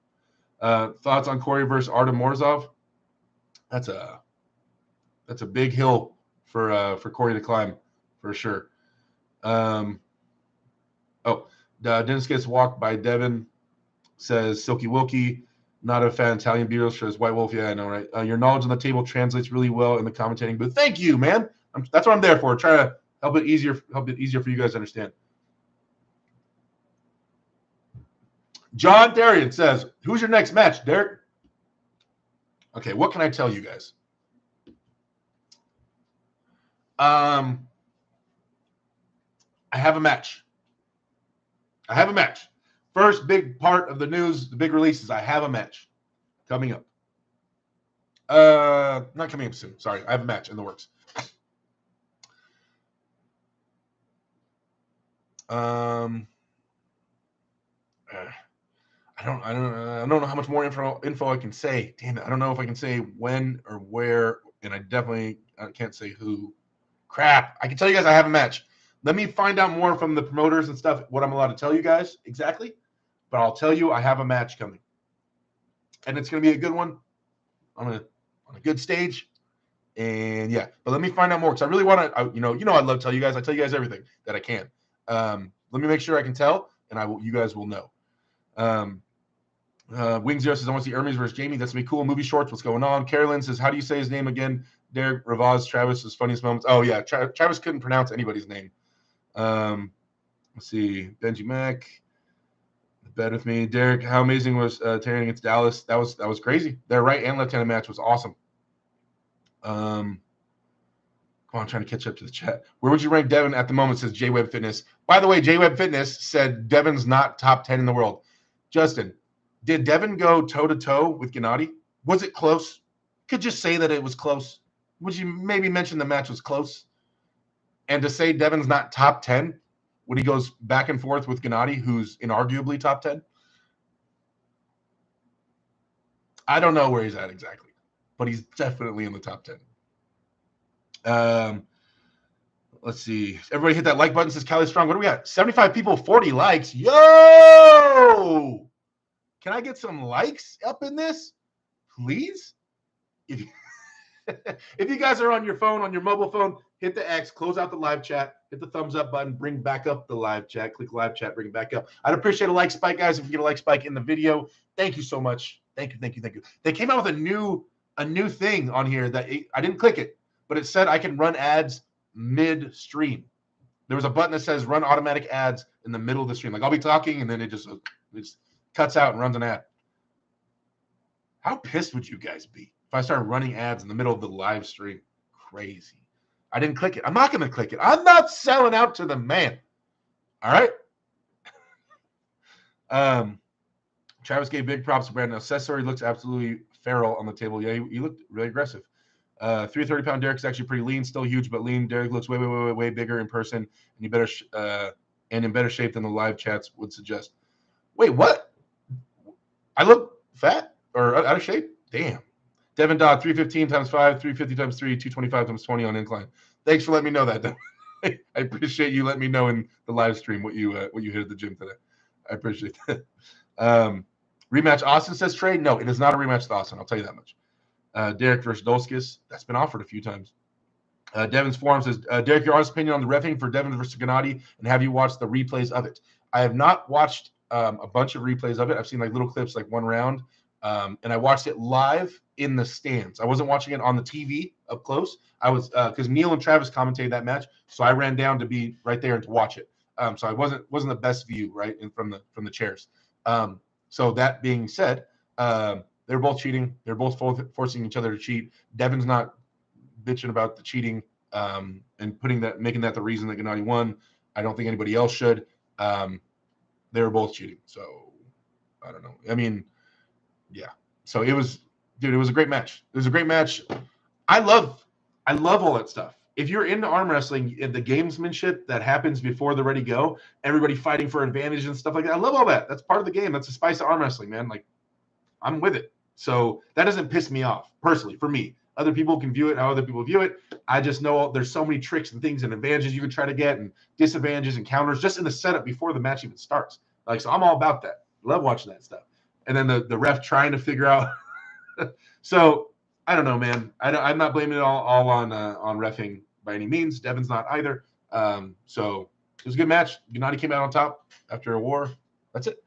Speaker 1: Thoughts on Corey versus Artem Morzov? That's a big hill for Corey to climb, for sure. Dennis gets walked by Devin, says Silky Wilkie. Not a fan of Italian Beatles, says White Wolf. Yeah, I know, right? Your knowledge on the table translates really well in the commentating booth. Thank you, man. That's what I'm there for. Try to help it easier for you guys to understand. John Therian says, who's your next match, Derek? Okay, what can I tell you guys? I have a match. First big part of the news, the big release is I have a match coming up. Not coming up soon. Sorry, I have a match in the works. I don't know how much more info I can say. Damn it, I don't know if I can say when or where, and I can't say who. Crap. I can tell you guys I have a match. Let me find out more from the promoters and stuff, what I'm allowed to tell you guys exactly. But I'll tell you I have a match coming. And it's going to be a good one on a good stage. And yeah, but let me find out more because I really want to, I love to tell you guys. I tell you guys everything that I can. Let me make sure I can tell, and you guys will know. Wing Zero says, I want to see Hermes versus Jamie. That's going to be cool. Movie shorts, what's going on? Carolyn says, how do you say his name again? Derek Ravaz, Travis's funniest moments. Oh, yeah. Travis couldn't pronounce anybody's name. Let's see. Benji Mack. Bet with me. Derek, how amazing was Terry against Dallas? That was crazy. Their right and left-handed match was awesome. Come on, I'm trying to catch up to the chat. Where would you rank Devin at the moment, says JWeb Fitness. By the way, JWeb Fitness said Devin's not top 10 in the world. Justin, did Devin go toe-to-toe with Gennady? Was it close? Could just say that it was close. Would you maybe mention the match was close? And to say Devin's not top 10 when he goes back and forth with Gennady, who's inarguably top 10? I don't know where he's at exactly, but he's definitely in the top 10. Let's see. Everybody hit that like button, says Cali Strong. What do we got? 75 people, 40 likes. Yo! Can I get some likes up in this? Please? If you, if you guys are on your phone, on your mobile phone, hit the X, close out the live chat, hit the thumbs up button, bring back up the live chat, click live chat, bring it back up. I'd appreciate a like spike, guys. If you get a like spike in the video, thank you so much. Thank you. They came out with a new thing on here that I didn't click it, but it said I can run ads mid-stream. There was a button that says run automatic ads in the middle of the stream. Like I'll be talking and then it just cuts out and runs an ad. How pissed would you guys be if I started running ads in the middle of the live stream? Crazy. I didn't click it. I'm not going to click it. I'm not selling out to the man. All right. Travis gave big props to Brandon. Accessory looks absolutely feral on the table. Yeah, he looked really aggressive. 330-pound Derek is actually pretty lean, still huge, but lean. Derek looks way bigger in person, and and in better shape than the live chats would suggest. Wait, what? I look fat or out of shape? Damn. Devin Dodd, 315 times 5, 350 times 3, 225 times 20 on incline. Thanks for letting me know that, Devin. I appreciate you letting me know in the live stream what you hit at the gym today. I appreciate that. Rematch Austin, says Trey. No, it is not a rematch with Austin. I'll tell you that much. Derek versus Dolskis. That's been offered a few times. Devin's Forum says, Derek, your honest opinion on the reffing for Devin versus Gennady, and have you watched the replays of it? I have not watched a bunch of replays of it. I've seen like little clips, like one round, and I watched it live in the stands. I wasn't watching it on the TV up close. I was because Neil and Travis commentated that match, so I ran down to be right there and to watch it. So I wasn't the best view, right, from the chairs. So that being said, they're both cheating. They're both forcing each other to cheat. Devin's not bitching about the cheating and making that the reason that Gennady won. I don't think anybody else should. They were both cheating. So I don't know. I mean, yeah. So it was a great match. It was a great match. I love all that stuff. If you're into arm wrestling, the gamesmanship that happens before they're ready to go, everybody fighting for advantage and stuff like that. I love all that. That's part of the game. That's the spice of arm wrestling, man. Like, I'm with it. So that doesn't piss me off, personally, for me. Other people can view it how other people view it. I just know there's so many tricks and things and advantages you can try to get and disadvantages and counters just in the setup before the match even starts. Like, so I'm all about that. Love watching that stuff. And then the ref trying to figure out. So I don't know, man. I'm not blaming it all on reffing by any means. Devin's not either. So it was a good match. Gennady came out on top after a war. That's it.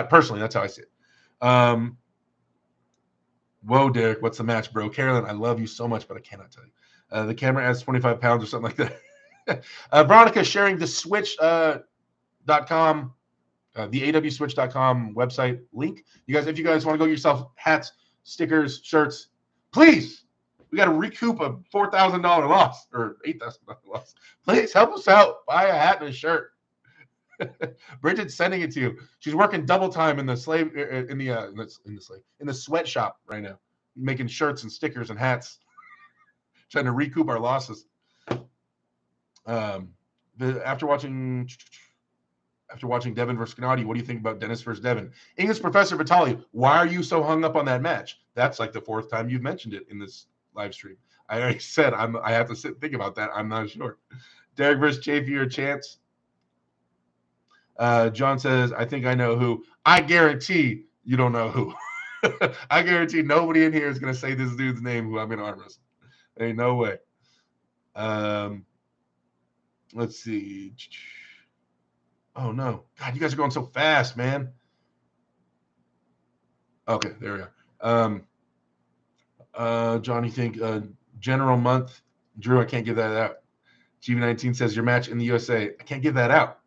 Speaker 1: Personally, that's how I see it. Whoa, Derek, what's the match, bro? Carolyn, I love you so much, but I cannot tell you. The camera adds 25 pounds or something like that. Veronica sharing the switch.com, the awswitch.com website link. If you guys want to go get yourself hats, stickers, shirts, please. We got to recoup a $4,000 loss or $8,000 loss. Please help us out. Buy a hat and a shirt. Bridget's sending it to you. She's working double time in the sweatshop right now, making shirts and stickers and hats, trying to recoup our losses. After watching Devin versus Gennady, what do you think about Dennis versus Devin? English Professor Vitali, why are you so hung up on that match? That's like the fourth time you've mentioned it in this live stream. I already said I have to sit and think about that. I'm not sure. Derek versus Chafee or Chance? John says, I think I know who. I guarantee you don't know who. I guarantee nobody in here is going to say this dude's name who I'm going to arm wrestle. Ain't no way. Let's see. Oh, no. God, you guys are going so fast, man. Okay, there we are. Johnny, think General Month. Drew, I can't give that out. GB19 says, your match in the USA. I can't give that out.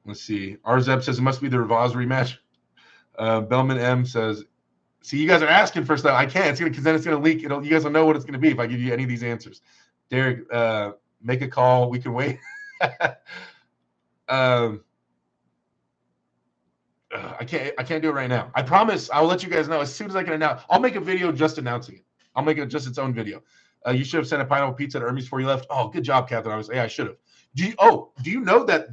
Speaker 1: Let's see. Arzeb says it must be the Ravaz rematch. Bellman M says, see, you guys are asking for stuff. I can't. Because then it's gonna leak. You guys will know what it's gonna be if I give you any of these answers. Derek, make a call. We can wait. I can't do it right now. I promise I will let you guys know as soon as I can announce. I'll make a video just announcing it. I'll make it just its own video. You should have sent a pineapple pizza to Hermes before you left. Oh, good job, Catherine. I should have. Do you know that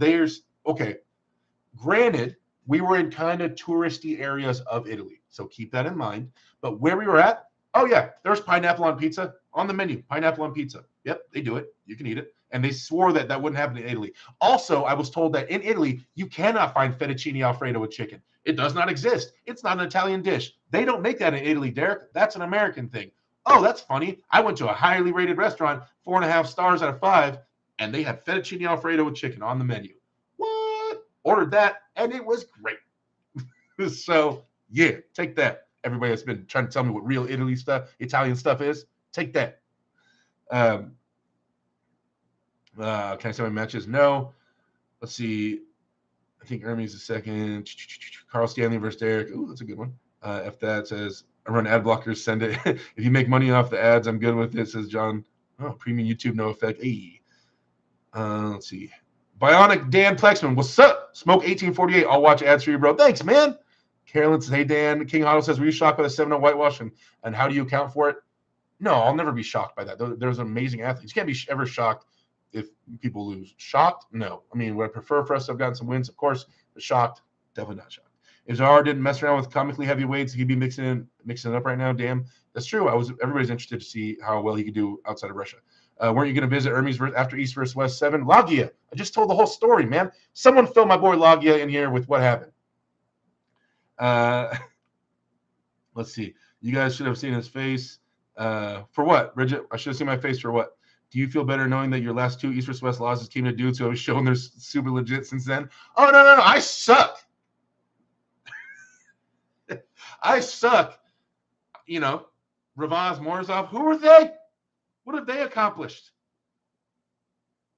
Speaker 1: granted, we were in kind of touristy areas of Italy, so keep that in mind. But where we were at, oh yeah, there's pineapple on pizza on the menu. Pineapple on pizza. Yep, they do it. You can eat it. And they swore that that wouldn't happen in Italy. Also, I was told that in Italy, you cannot find fettuccine Alfredo with chicken. It does not exist. It's not an Italian dish. They don't make that in Italy, Derek. That's an American thing. Oh, that's funny. I went to a highly rated restaurant, 4.5 stars out of 5, and they had fettuccine Alfredo with chicken on the menu. What? Ordered that, and it was great. So, yeah, take that. Everybody that's been trying to tell me what real Italian stuff is, take that. Can I say my matches? No. Let's see. I think Ermey's the second. Carl Stanley versus Derek. Ooh, that's a good one. If that says, I run ad blockers, send it. If you make money off the ads, I'm good with it, says John. Oh, premium YouTube, no effect. Hey. Let's see. Bionic Dan Plexman, what's up? Smoke 1848. I'll watch ads for you, bro. Thanks, man. Carolyn says, hey, Dan. King Otto says, were you shocked by the 7-0 whitewash, and how do you account for it? No, I'll never be shocked by that. There's amazing athletes. You can't be ever shocked if people lose. Shocked? No. I mean, would I prefer for us to have gotten some wins? Of course. But shocked? Definitely not shocked. If Zahar didn't mess around with comically heavy weights, he'd be mixing it up right now. Damn. That's true. Everybody's interested to see how well he could do outside of Russia. Weren't you going to visit Ermey's after East versus West 7? Lagia. I just told the whole story, man. Someone fill my boy Lagia in here with what happened. Let's see. You guys should have seen his face. For what, Bridget? I should have seen my face for what? Do you feel better knowing that your last 2 East versus West losses came to dudes who have shown they're super legit since then? Oh, no. I suck. I suck. You know, Ravaz, Morozov, who are they? What have they accomplished?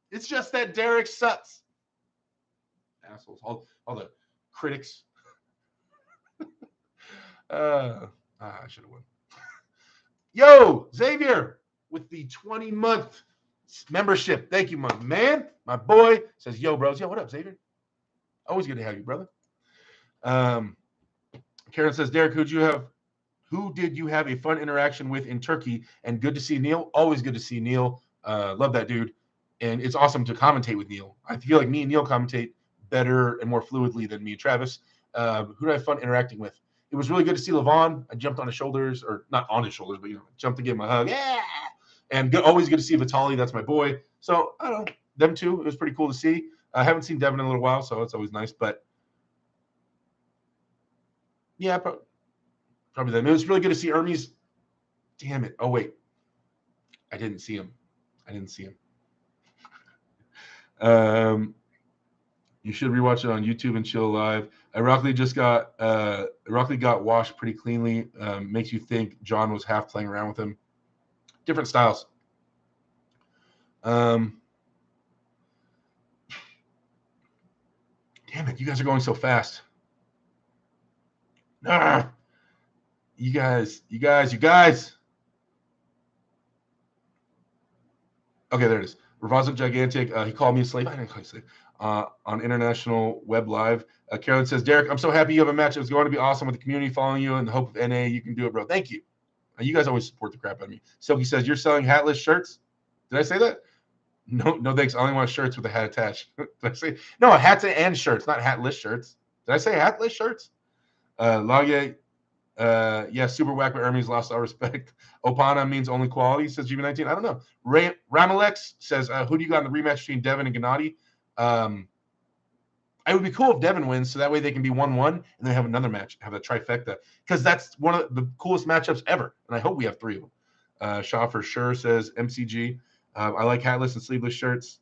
Speaker 1: It's just that Derek sucks. Assholes. All the critics. I should have won. Yo, Xavier, with the 20-month membership. Thank you, my man. My boy says, yo, bros. Yo, what up, Xavier? Always good to have you, brother. Karen says, Derek, who did you have a fun interaction with in Turkey? And good to see Neil. Always good to see Neil. Love that dude. And it's awesome to commentate with Neil. I feel like me and Neil commentate better and more fluidly than me and Travis. Who did I have fun interacting with? It was really good to see Levon. I jumped on his shoulders, or not on his shoulders, but jumped to give him a hug. Yeah. And always good to see Vitaly. That's my boy. So I don't know, them two. It was pretty cool to see. I haven't seen Devin in a little while, so it's always nice. But yeah, probably them. It was really good to see Ermey's. Damn it! Oh wait, I didn't see him. You should rewatch it on YouTube and chill live. Ironically got washed pretty cleanly. Makes you think John was half playing around with him. Different styles. Damn it, you guys are going so fast. You guys. Okay, there it is. Ravazov Gigantic. He called me a slave. I didn't call you a slave. On International Web Live. Carolyn says, Derek, I'm so happy you have a match. It's going to be awesome with the community following you and the hope of NA. You can do it, bro. Thank you. You guys always support the crap out of me. Silky says, you're selling hatless shirts? Did I say that? No, thanks. I only want shirts with a hat attached. Did I say? No, hats and shirts, not hatless shirts. Did I say hatless shirts? Lagia, yeah, super whack, but Ermey's lost all respect. Opana means only quality, says GB19. I don't know. Ramalex says, who do you got in the rematch between Devin and Gennady? It would be cool if Devin wins, so that way they can be 1-1 and then have another match, have a trifecta, because that's one of the coolest matchups ever, and I hope we have 3 of them. Shaw for sure says MCG. I like hatless and sleeveless shirts.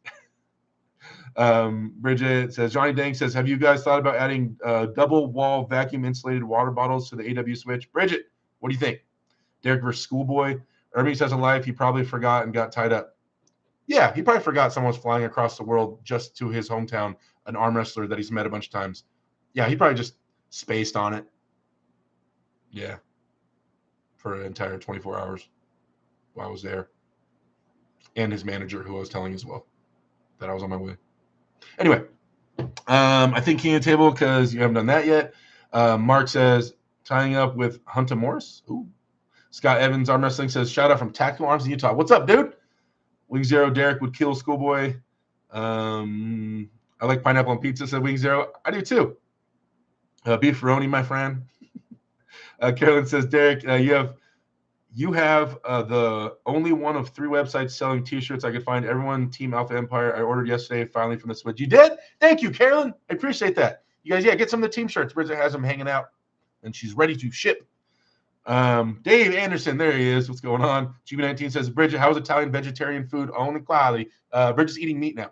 Speaker 1: Bridget says, Johnny Dang says, have you guys thought about adding double wall vacuum insulated water bottles to the AW switch? Bridget, what do you think? Derek versus Schoolboy. Ermey says in life he probably forgot and got tied up. Yeah, he probably forgot someone was flying across the world just to his hometown, an arm wrestler that he's met a bunch of times. Yeah, he probably just spaced on it. Yeah, for an entire 24 hours while I was there. And his manager, who I was telling as well that I was on my way. Anyway, I think King of the Table because you haven't done that yet. Mark says, tying up with Hunter Morris. Ooh. Scott Evans, Arm Wrestling, says, shout out from Tactical Arms in Utah. What's up, dude? Wing Zero, Derek would kill Schoolboy. I like pineapple on pizza, said Wing Zero. I do too. Beef Ferroni, my friend. Carolyn says, Derek, you You have the only one of 3 websites selling T-shirts I could find. Everyone, Team Alpha Empire. I ordered yesterday, finally from the Switch. You did? Thank you, Carolyn. I appreciate that. You guys, yeah, get some of the team shirts. Bridget has them hanging out, and she's ready to ship. Dave Anderson, there he is. What's going on? GB19 says, Bridget, how is Italian vegetarian food only quality? Bridget's eating meat now,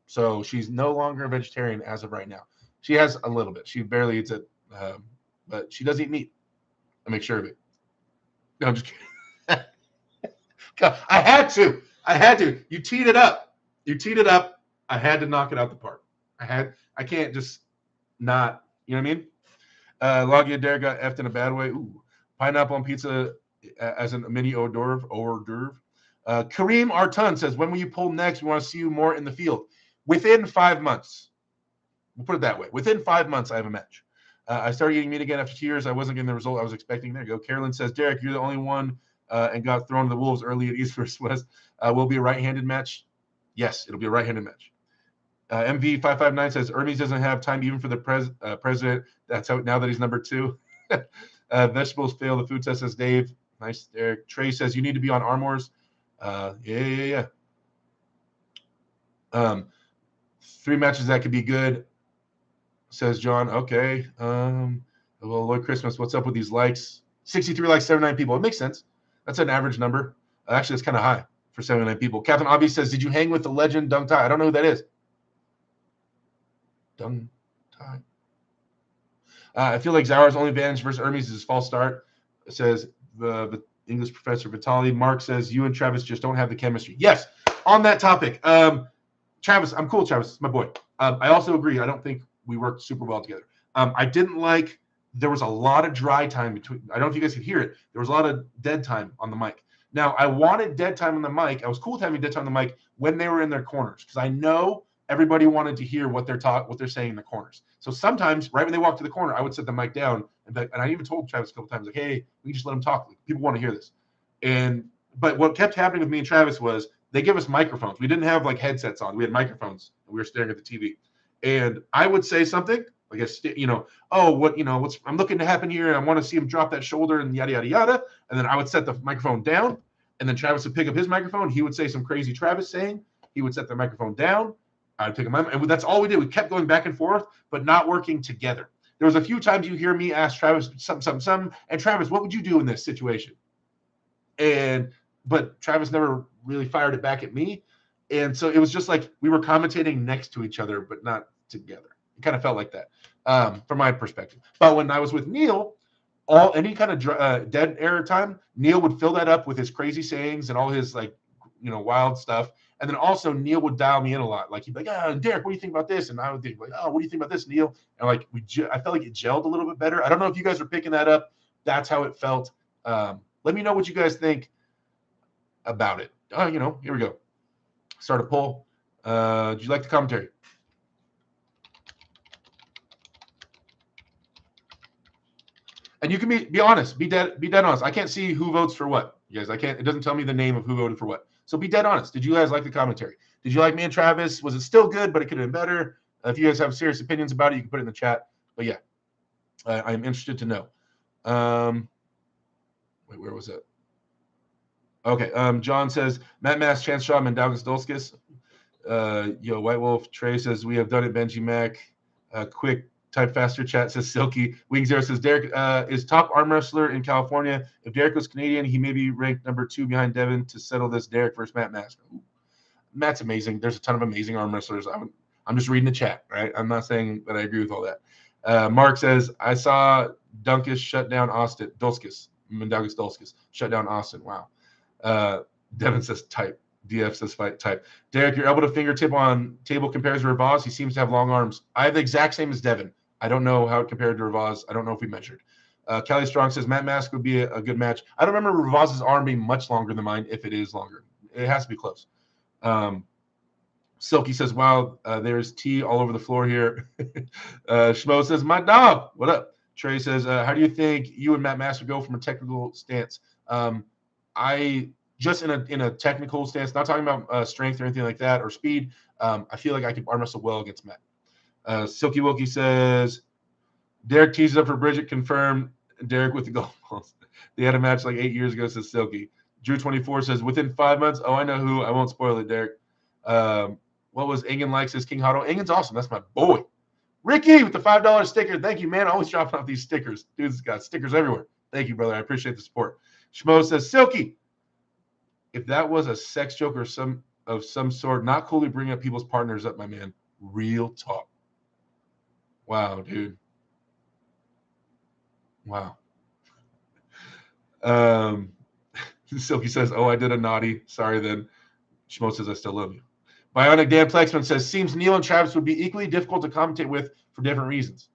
Speaker 1: so she's no longer a vegetarian as of right now. She has a little bit. She barely eats it, but she does eat meat. I make sure of it. No, I'm just kidding. I had to. You teed it up. I had to knock it out the park. I can't just not, you know what I mean? Logia Dare got effed in a bad way. Ooh. Pineapple on pizza as a mini hors d'oeuvre. Kareem Artun says, when will you pull next? We want to see you more in the field. Within 5 months. We'll put it that way. Within 5 months, I have a match. I started eating meat again after 2 years. I wasn't getting the result I was expecting. There you go. Carolyn says, Derek, you're the only one and got thrown to the wolves early at East vs. West. Will it be a right-handed match? Yes, it'll be a right-handed match. MV559 says, Hermes doesn't have time even for the president. That's how now that he's number 2. Vegetables fail the food test, says Dave. Nice, Derek. Trey says, you need to be on Armors. Yeah. 3 matches that could be good, says John. Okay. Well, Lloyd Christmas, what's up with these likes? 63 likes, 79 people. It makes sense. That's an average number. Actually, it's kind of high for 79 people. Captain Obby says, did you hang with the legend Dung Tai? I don't know who that is. Dung Tai. I feel like Zaura's only advantage versus Hermes is his false start. It says the English professor Vitali. Mark says, you and Travis just don't have the chemistry. Yes, on that topic. Travis, I'm cool, Travis. It's my boy. I also agree. I don't think we worked super well together. I didn't like, there was a lot of dry time between, I don't know if you guys could hear it. There was a lot of dead time on the mic. Now, I wanted dead time on the mic. I was cool with having dead time on the mic when they were in their corners, because I know everybody wanted to hear what they're saying in the corners. So sometimes, right when they walk to the corner, I would set the mic down, and I even told Travis a couple times, like, hey, we can just let them talk. People want to hear this. But what kept happening with me and Travis was they give us microphones. We didn't have like headsets on. We had microphones, and we were staring at the TV. And I would say something, like, I'm looking to happen here, and I want to see him drop that shoulder and yada, yada, yada. And then I would set the microphone down, and then Travis would pick up his microphone. He would say some crazy Travis saying. He would set the microphone down. I'd pick up my, and that's all we did. We kept going back and forth, but not working together. There was a few times you hear me ask Travis something, and Travis, what would you do in this situation? But Travis never really fired it back at me. And so it was just like we were commentating next to each other, but not together. It kind of felt like that from my perspective. But when I was with Neil, any kind of dead air time, Neil would fill that up with his crazy sayings and all his wild stuff. And then also Neil would dial me in a lot. Like he'd be like, Derek, what do you think about this? And I would think like, what do you think about this, Neil? And like I felt like it gelled a little bit better. I don't know if you guys are picking that up. That's how it felt. Let me know what you guys think about it. Here we go. Start a poll. Do you like the commentary? And you can be honest, be dead honest. I can't see who votes for what. You guys, it doesn't tell me the name of who voted for what. So be dead honest. Did you guys like the commentary? Did you like me and Travis? Was it still good, but it could have been better? If you guys have serious opinions about it, you can put it in the chat. But yeah, I'm interested to know. Wait, where was it? Okay. John says, Matt Mass, Chance Shaw, Mendaugas Dolskis. White Wolf. Trey says, we have done it. Benji Mac. Quick. Type faster chat, says Silky. Wing Zero says, Derek is top arm wrestler in California. If Derek was Canadian, he may be ranked number 2 behind Devin to settle this. Derek versus Matt Mask. Ooh. Matt's amazing. There's a ton of amazing arm wrestlers. I'm just reading the chat, right? I'm not saying that I agree with all that. Mark says, I saw Dunkus shut down Austin. Mendaugas Dolskis shut down Austin. Wow. Devin says type. DF says fight type. Derek, your elbow to fingertip on table compares to Ravaz. He seems to have long arms. I have the exact same as Devin. I don't know how it compared to Ravaz. I don't know if we measured. Kelly Strong says Matt Mask would be a good match. I don't remember Ravaz's arm being much longer than mine. If it is longer, it has to be close. Silky says, wow, there's tea all over the floor here. Schmo says, my dog. What up? Trey says, how do you think you and Matt Mask would go from a technical stance? Just in a technical stance, not talking about strength or anything like that or speed. I feel like I could arm wrestle well against Matt. Silky Wilkie says, Derek teases up for Bridget, confirmed Derek with the golf balls. They had a match like 8 years ago, says Silky. Drew24 says, within 5 months. Oh, I know who. I won't spoil it, Derek. What was Ingen like, says King Huddle. Ingen's awesome. That's my boy. Ricky with the $5 sticker. Thank you, man. Always dropping off these stickers. Dude's got stickers everywhere. Thank you, brother. I appreciate the support. Schmo says, Silky, if that was a sex joke or some sort, not cool to bring up people's partners up, my man. Real talk. Wow, dude. Wow. Silky says, oh, I did a naughty. Sorry then. Schmo says, I still love you. Bionic Dan Plexman says, seems Neil and Travis would be equally difficult to commentate with for different reasons.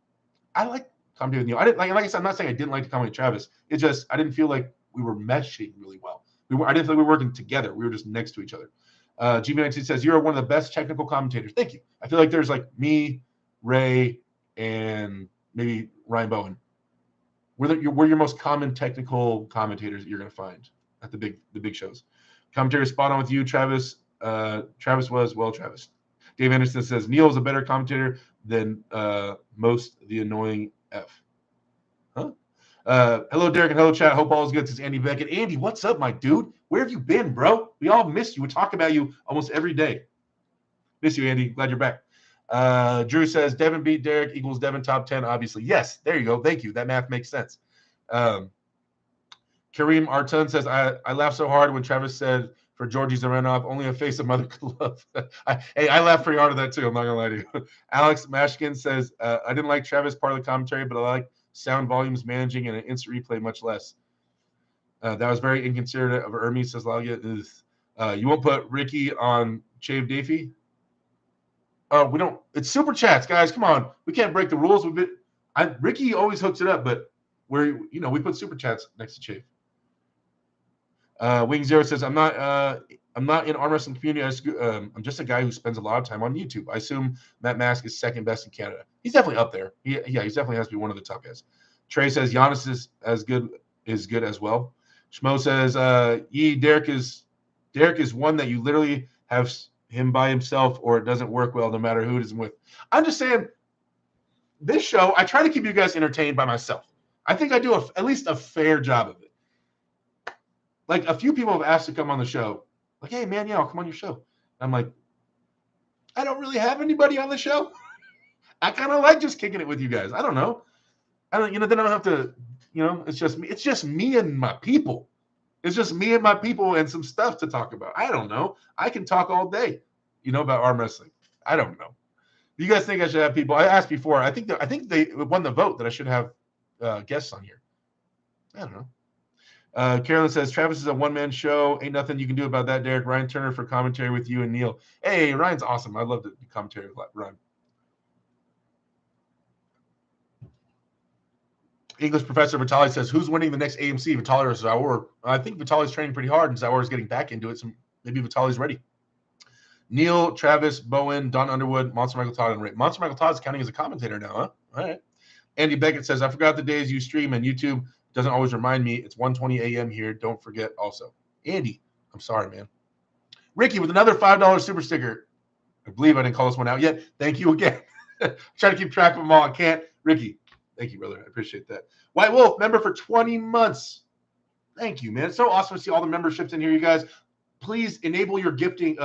Speaker 1: I like commentating with Neil. I didn't like I said, I'm not saying I didn't like to commentate with Travis. It's just I didn't feel like we were meshing really well. I didn't feel like we were working together. We were just next to each other. GB19 says, you're one of the best technical commentators. Thank you. I feel like there's like me, Ray, and maybe Ryan Bowen. We're your most common technical commentators that you're going to find at the big shows. Commentary spot on with you, Travis. Travis was, well, Travis. Dave Anderson says, Neil is a better commentator than most the annoying F. Huh? Hello, Derek, and hello, chat. Hope all is good. This is Andy Beckett. Andy, what's up, my dude? Where have you been, bro? We all missed you. We talk about you almost every day. Miss you, Andy. Glad you're back. Drew says, Devin beat Derek equals Devin top 10, obviously. Yes, there you go. Thank you. That math makes sense. Kareem Artun says, I laughed so hard when Travis said for Georgie's to run off, only a face of mother could love. I laughed pretty hard at that too. I'm not gonna lie to you. Alex Mashkin says, I didn't like Travis part of the commentary, but I like sound volumes managing and an instant replay much less. That was very inconsiderate of Hermes, says Lagia. You won't put Ricky on Chave Dafy? Oh, we don't. It's super chats, guys. Come on. We can't break the rules. Ricky always hooks it up, but we put super chats next to Chave. Wing Zero says, I'm not in arm wrestling community. I'm just a guy who spends a lot of time on YouTube. I assume Matt Mask is second best in Canada. He's definitely up there. He definitely has to be one of the top guys. Trey says Giannis is good as well. Schmo says, Derek is one that you literally have him by himself or it doesn't work well no matter who it is with. I'm just saying, this show, I try to keep you guys entertained by myself. I think I do at least a fair job of it. Like, a few people have asked to come on the show. Like, hey, man, I'll come on your show. I'm like, I don't really have anybody on the show. I kind of like just kicking it with you guys. I don't know. Then I don't have to, it's just me. It's just me and my people. It's just me and my people and some stuff to talk about. I don't know. I can talk all day, about arm wrestling. I don't know. Do you guys think I should have people? I asked before. I think they won the vote that I should have guests on here. I don't know. Carolyn says, Travis is a one-man show. Ain't nothing you can do about that, Derek. Ryan Turner for commentary with you and Neil. Hey, Ryan's awesome. I love the commentary with Ryan. English Professor Vitali says, who's winning the next AMC, Vitali or Zaur? I think Vitali's training pretty hard, and Zaur is getting back into it, so maybe Vitali's ready. Neil, Travis, Bowen, Don Underwood, Monster Michael Todd, and Ray. Monster Michael Todd's counting as a commentator now, huh? All right. Andy Beckett says, I forgot the days you stream, and YouTube doesn't always remind me. It's 1:20 a.m. here. Don't forget also. Andy, I'm sorry, man. Ricky with another $5 super sticker. I believe I didn't call this one out yet. Thank you again. Try to keep track of them all. I can't. Ricky, thank you, brother. I appreciate that. White Wolf, member for 20 months. Thank you, man. It's so awesome to see all the memberships in here, you guys. Please enable your gifting.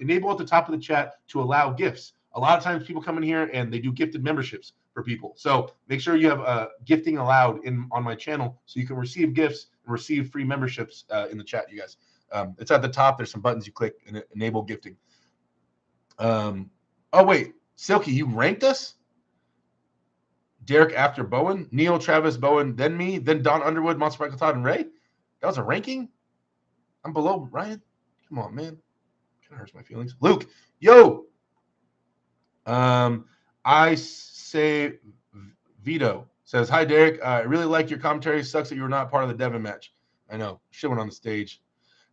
Speaker 1: Enable at the top of the chat to allow gifts. A lot of times people come in here and they do gifted memberships for people. So make sure you have gifting allowed on my channel so you can receive gifts and receive free memberships in the chat, you guys. It's at the top. There's some buttons you click and enable gifting. Oh, wait. Silky, you ranked us? Derek after Bowen, Neil, Travis, Bowen, then me, then Don Underwood, Monster Michael Todd, and Ray? That was a ranking? I'm below Ryan? Come on, man. Kind of hurts my feelings. Luke, yo. I say Vito says, hi, Derek. I really like your commentary. Sucks that you were not part of the Devin match. I know. Shit went on the stage.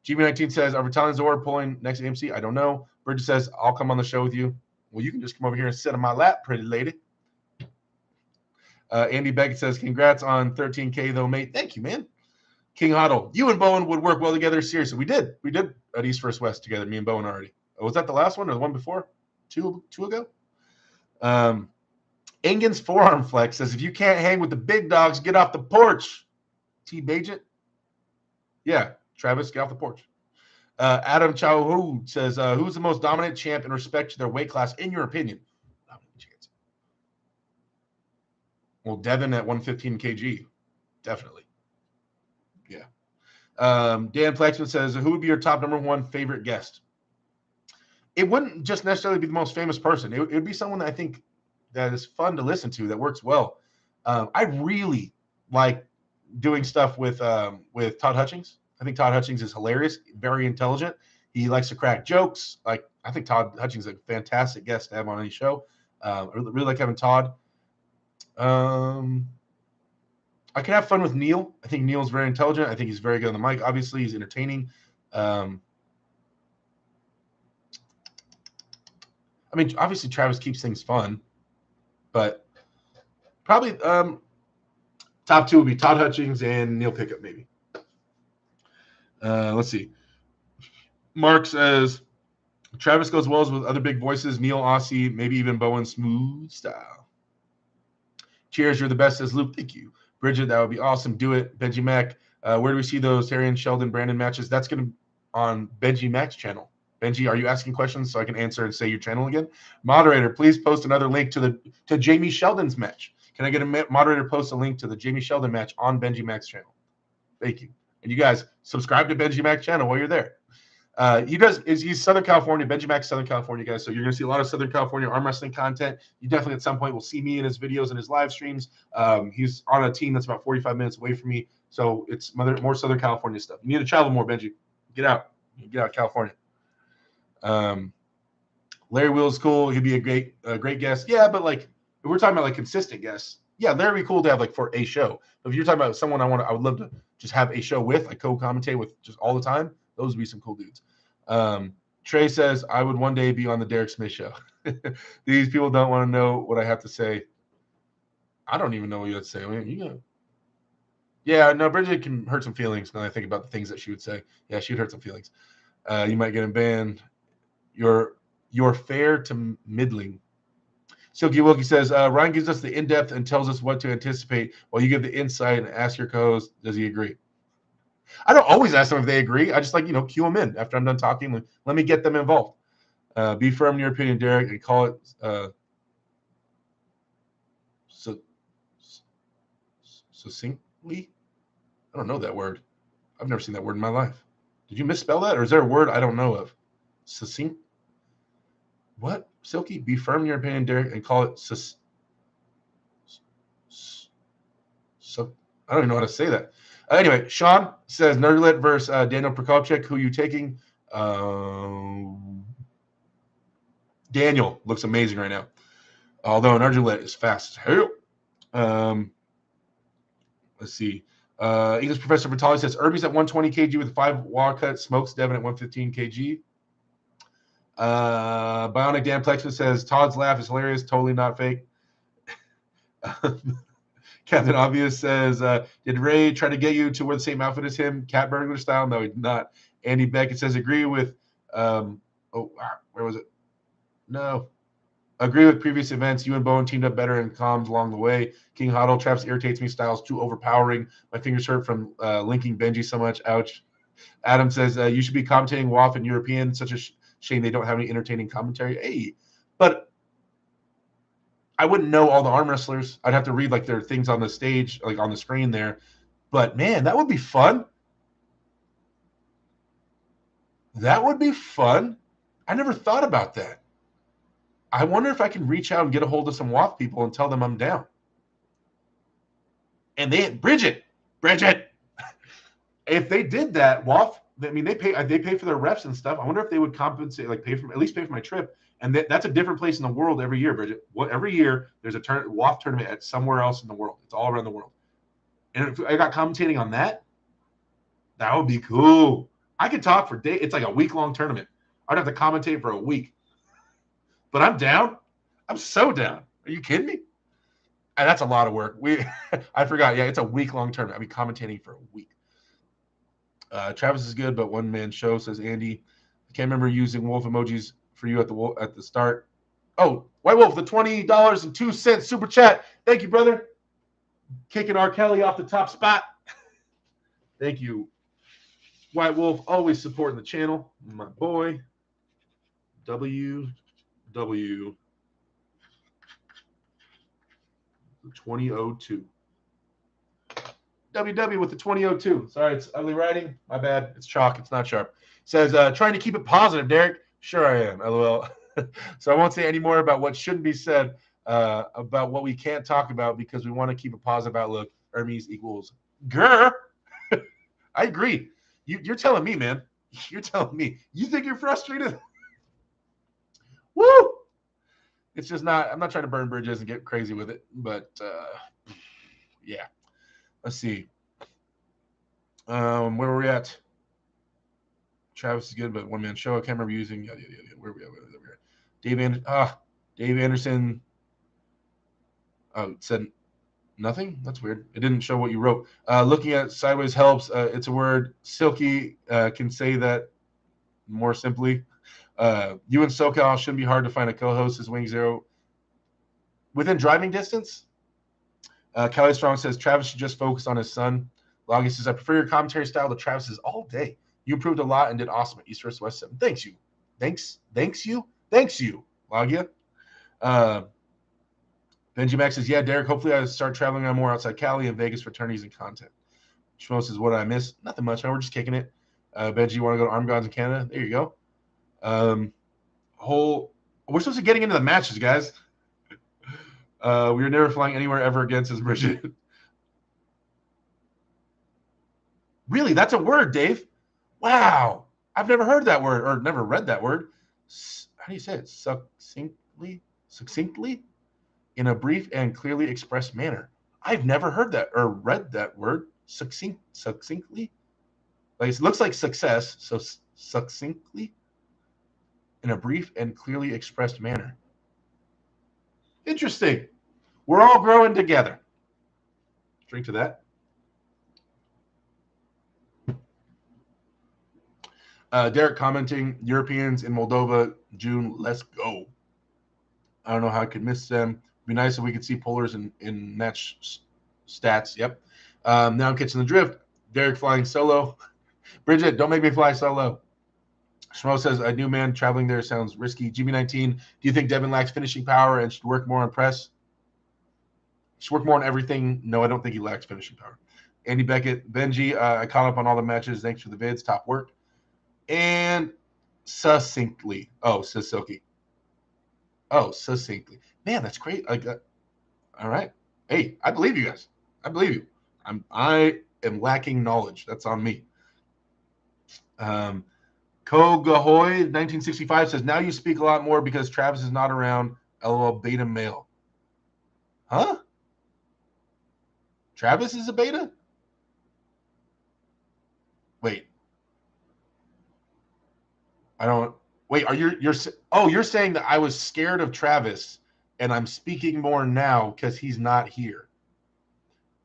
Speaker 1: GB19 says, are Vitaly and Zor pulling next AMC? I don't know. Bridget says, I'll come on the show with you. Well, you can just come over here and sit on my lap, pretty lady. Andy Beckett says, congrats on 13K, though, mate. Thank you, man. King Huddle, you and Bowen would work well together. Seriously, we did at East First West together, me and Bowen already. Was that the last one or the one before? Two ago? Engen's forearm flex says, if you can't hang with the big dogs, get off the porch. T. Bajent? Yeah, Travis, get off the porch. Adam Chauhu says, who's the most dominant champ in respect to their weight class, in your opinion? Well, Devin at 115 kg, definitely. Yeah. Dan Plexman says, who would be your top #1 favorite guest? It wouldn't just necessarily be the most famous person. It would be someone that I think that is fun to listen to, that works well. I really like doing stuff with Todd Hutchings. I think Todd Hutchings is hilarious, very intelligent. He likes to crack jokes. Like, I think Todd Hutchings is a fantastic guest to have on any show. I really like having Todd. I can have fun with Neil. I think Neil's very intelligent. I think he's very good on the mic. Obviously, he's entertaining. I mean, obviously, Travis keeps things fun, but probably top 2 would be Todd Hutchings and Neil Pickup, maybe. Let's see. Mark says, Travis goes well with other big voices, Neil, Aussie, maybe even Bowen, smooth style. Cheers, you're the best, says Luke. Thank you. Bridget, that would be awesome. Do it. Benji Mac, where do we see those Terry and Sheldon Brandon matches? That's going to be on Benji Mac's channel. Benji, are you asking questions so I can answer and say your channel again? Moderator, please post another link to Jamie Sheldon's match. Can I get a moderator post a link to the Jamie Sheldon match on Benji Mac's channel? Thank you. And you guys, subscribe to Benji Mac's channel while you're there. He's Southern California. Benji Mac's Southern California, guys. So you're going to see a lot of Southern California arm wrestling content. You definitely at some point will see me in his videos and his live streams. He's on a team that's about 45 minutes away from me. So it's more Southern California stuff. You need to travel more, Benji. Get out. Get out of California. Larry Will's cool. He'd be a great guest. Yeah, but like, if we're talking about like consistent guests, yeah, Larry would be cool to have like for a show. But if you're talking about someone I would love to just have a show with, like co-commentate with just all the time, those would be some cool dudes. Trey says, I would one day be on the Derek Smith show. These people don't want to know what I have to say. I don't even know what you have to say. I mean, yeah, no, Bridget can hurt some feelings when I think about the things that she would say. Yeah, she'd hurt some feelings. You might get him banned. You're fair to middling. Silky Wilkie says, Ryan gives us the in-depth and tells us what to anticipate while you give the insight and ask your co-host, does he agree? I don't always ask them if they agree. I just like, cue them in after I'm done talking. Let me get them involved. Be firm in your opinion, Derek, and call it succinctly. I don't know that word. I've never seen that word in my life. Did you misspell that, or is there a word I don't know of? Succinct? What? Silky? Be firm in your opinion, Derek, and call it I don't even know how to say that. Anyway, Sean says Nerdlet versus Daniel Prokopchuk. Who are you taking? Daniel looks amazing right now. Although Nerdlet is fast as hell. Let's see. English Professor Vitali says Irby's at 120 kg with 5 wall cut. Smokes Devin at 115 kg. Bionic Dan Plexman says Todd's laugh is hilarious. Totally not fake. Captain Obvious says, did Ray try to get you to wear the same outfit as him, Cat Burglar style? No, he did not. Andy Beckett says, agree with, where was it? No. Agree with previous events. You and Bowen teamed up better in comms along the way. King Huddle, Traps irritates me. Styles too overpowering. My fingers hurt from linking Benji so much. Ouch. Adam says, you should be commentating WAF in European. Such a shame they don't have any entertaining commentary. Hey, but I wouldn't know all the arm wrestlers. I'd have to read like their things on the stage, like on the screen there. But man, that would be fun. That would be fun. I never thought about that. I wonder if I can reach out and get a hold of some WAF people and tell them I'm down. And Bridget, if they did that, WAF, I mean, they pay for their reps and stuff. I wonder if they would compensate, like at least pay for my trip. And that's a different place in the world every year, Bridget. Every year there's a WAF tournament at somewhere else in the world. It's all around the world. And if I got commentating on that, that would be cool. I could talk for days. It's like a week-long tournament. I'd have to commentate for a week. But I'm down. I'm so down. Are you kidding me? And that's a lot of work. I forgot. Yeah, it's a week-long tournament. I'll be commentating for a week. Travis is good, but one-man show, says Andy. I can't remember using wolf emojis for you at the start. Oh, White Wolf, the $20.02 super chat. Thank you, brother. Kicking R. Kelly off the top spot. Thank you, White Wolf, always supporting the channel. My boy, WW, the 2002. WW with the 2002. Sorry, it's ugly writing. My bad. It's chalk. It's not sharp. Says, trying to keep it positive, Derek. Sure I am, LOL. So I won't say any more about what shouldn't be said, about what we can't talk about, because we want to keep a positive outlook. Hermes equals grr. I agree. You're telling me, man. You're telling me. You think you're frustrated? Woo! It's just not. I'm not trying to burn bridges and get crazy with it, but yeah. Let's see. Where were we at? Travis is good, but one man show. I can't remember using. Yeah. Where we at? Dave Anderson. Oh, it said nothing. That's weird. It didn't show what you wrote. Looking at sideways helps. It's a word. Silky can say that more simply. You and SoCal shouldn't be hard to find a co-host. Is Wing Zero within driving distance? Kelly Strong says Travis should just focus on his son. Loggy says, I prefer your commentary style to Travis's all day. You improved a lot and did awesome at East vs. West 7. Thanks you. Thanks you, Logia. Benji Max says, yeah, Derek, hopefully I start traveling on more outside Cali and Vegas for tourneys and content. Shmo says, what did I miss? Nothing much. No, we're just kicking it. Benji, you want to go to Arm Gods in Canada? There you go. We're supposed to be getting into the matches, guys. We were never flying anywhere ever again, says Bridget. Really? That's a word, Dave? Wow. I've never heard that word or never read that word. How do you say it? Succinctly? In a brief and clearly expressed manner. I've never heard that or read that word. Succinctly? Like, it looks like success, so succinctly? In a brief and clearly expressed manner. Interesting. We're all growing together. Drink to that. Derek commenting, Europeans in Moldova, June, let's go. I don't know how I could miss them. It'd be nice if we could see pullers in match stats. Yep. Now I'm catching the drift. Derek flying solo. Bridget, don't make me fly solo. Schmo says, a new man traveling there sounds risky. GB19, do you think Devin lacks finishing power and should work more on press? Should work more on everything? No, I don't think he lacks finishing power. Andy Beckett, Benji, I caught up on all the matches. Thanks for the vids. Top work. And succinctly. Oh, says Silky. Oh, succinctly. Man, that's great. All right. Hey, I believe you guys. I believe you. I am lacking knowledge. That's on me. Kogahoy 1965 says, now you speak a lot more because Travis is not around. LOL, beta male. Huh? Travis is a beta? Wait. You're saying that I was scared of Travis and I'm speaking more now because he's not here.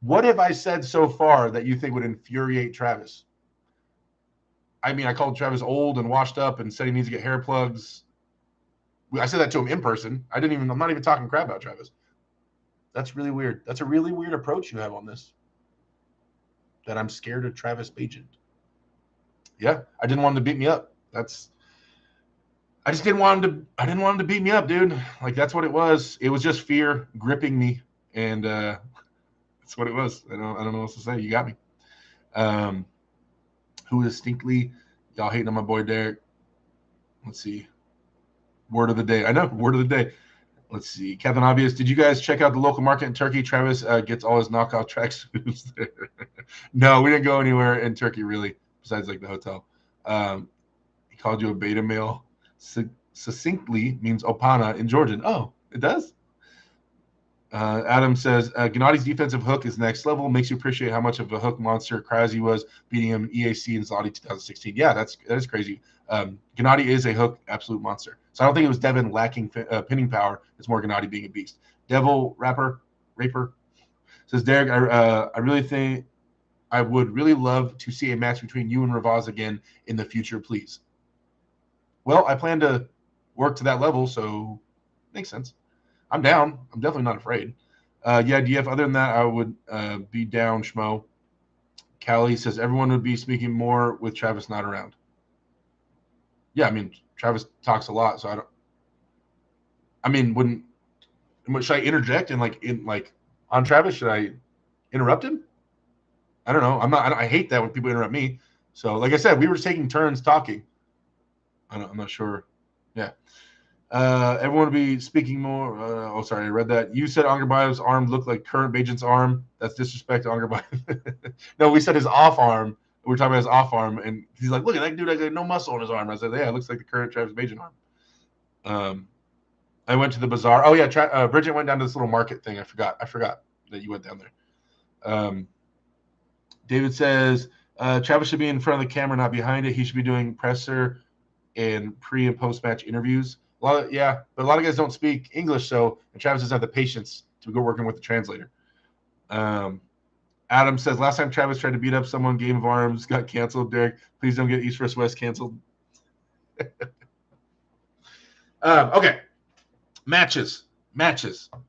Speaker 1: What have I said so far that you think would infuriate Travis? I mean, I called Travis old and washed up and said he needs to get hair plugs. I said that to him in person. I'm not even talking crap about Travis. That's really weird. That's a really weird approach you have on this. That I'm scared of Travis Bagent. Yeah, I didn't want him to beat me up. I didn't want him to beat me up, dude. Like, that's what it was. It was just fear gripping me, and that's what it was. I don't know what else to say. You got me. Who is Stinkly? Y'all hating on my boy Derek. Let's see. Word of the day. I know. Word of the day. Let's see. Captain Obvious. Did you guys check out the local market in Turkey? Travis gets all his knockout tracksuits there. No, we didn't go anywhere in Turkey, really, besides, like, the hotel. He called you a beta male. Succinctly means Opana in Georgian. Oh, it does? Adam says, Gennadi's defensive hook is next level. Makes you appreciate how much of a hook monster Krause was, beating him EAC in Saudi 2016. Yeah, that is crazy. Gennady is a hook absolute monster. So I don't think it was Devin lacking pinning power. It's more Gennady being a beast. Devil Raper says, Derek, I really think I would really love to see a match between you and Ravaz again in the future, please. Well, I plan to work to that level, so makes sense. I'm down. I'm definitely not afraid. Yeah, DF. Other than that, I would be down. Schmo. Callie says everyone would be speaking more with Travis not around. Yeah, I mean Travis talks a lot, so I don't. I mean, wouldn't should I interject and like on Travis? Should I interrupt him? I don't know. I'm not. I hate that when people interrupt me. So, like I said, we were taking turns talking. I'm not sure. Yeah. Everyone will be speaking more. Oh, sorry, I read that. You said Angerbayev's arm looked like current Bajan's arm. That's disrespect to Angerbayev. No, we said his off arm. We were talking about his off arm, and he's like, "Look at that dude! I got no muscle on his arm." I said, "Yeah, it looks like the current Travis Bajan arm." I went to the bazaar. Oh yeah, Bridget went down to this little market thing. I forgot that you went down there. David says Travis should be in front of the camera, not behind it. He should be doing presser and pre and post match interviews. But a lot of guys don't speak English, so and Travis doesn't have the patience to go working with the translator. Adam says last time Travis tried to beat up someone, Game of Arms got canceled. Derek, please don't get East vs West canceled. Okay, matches.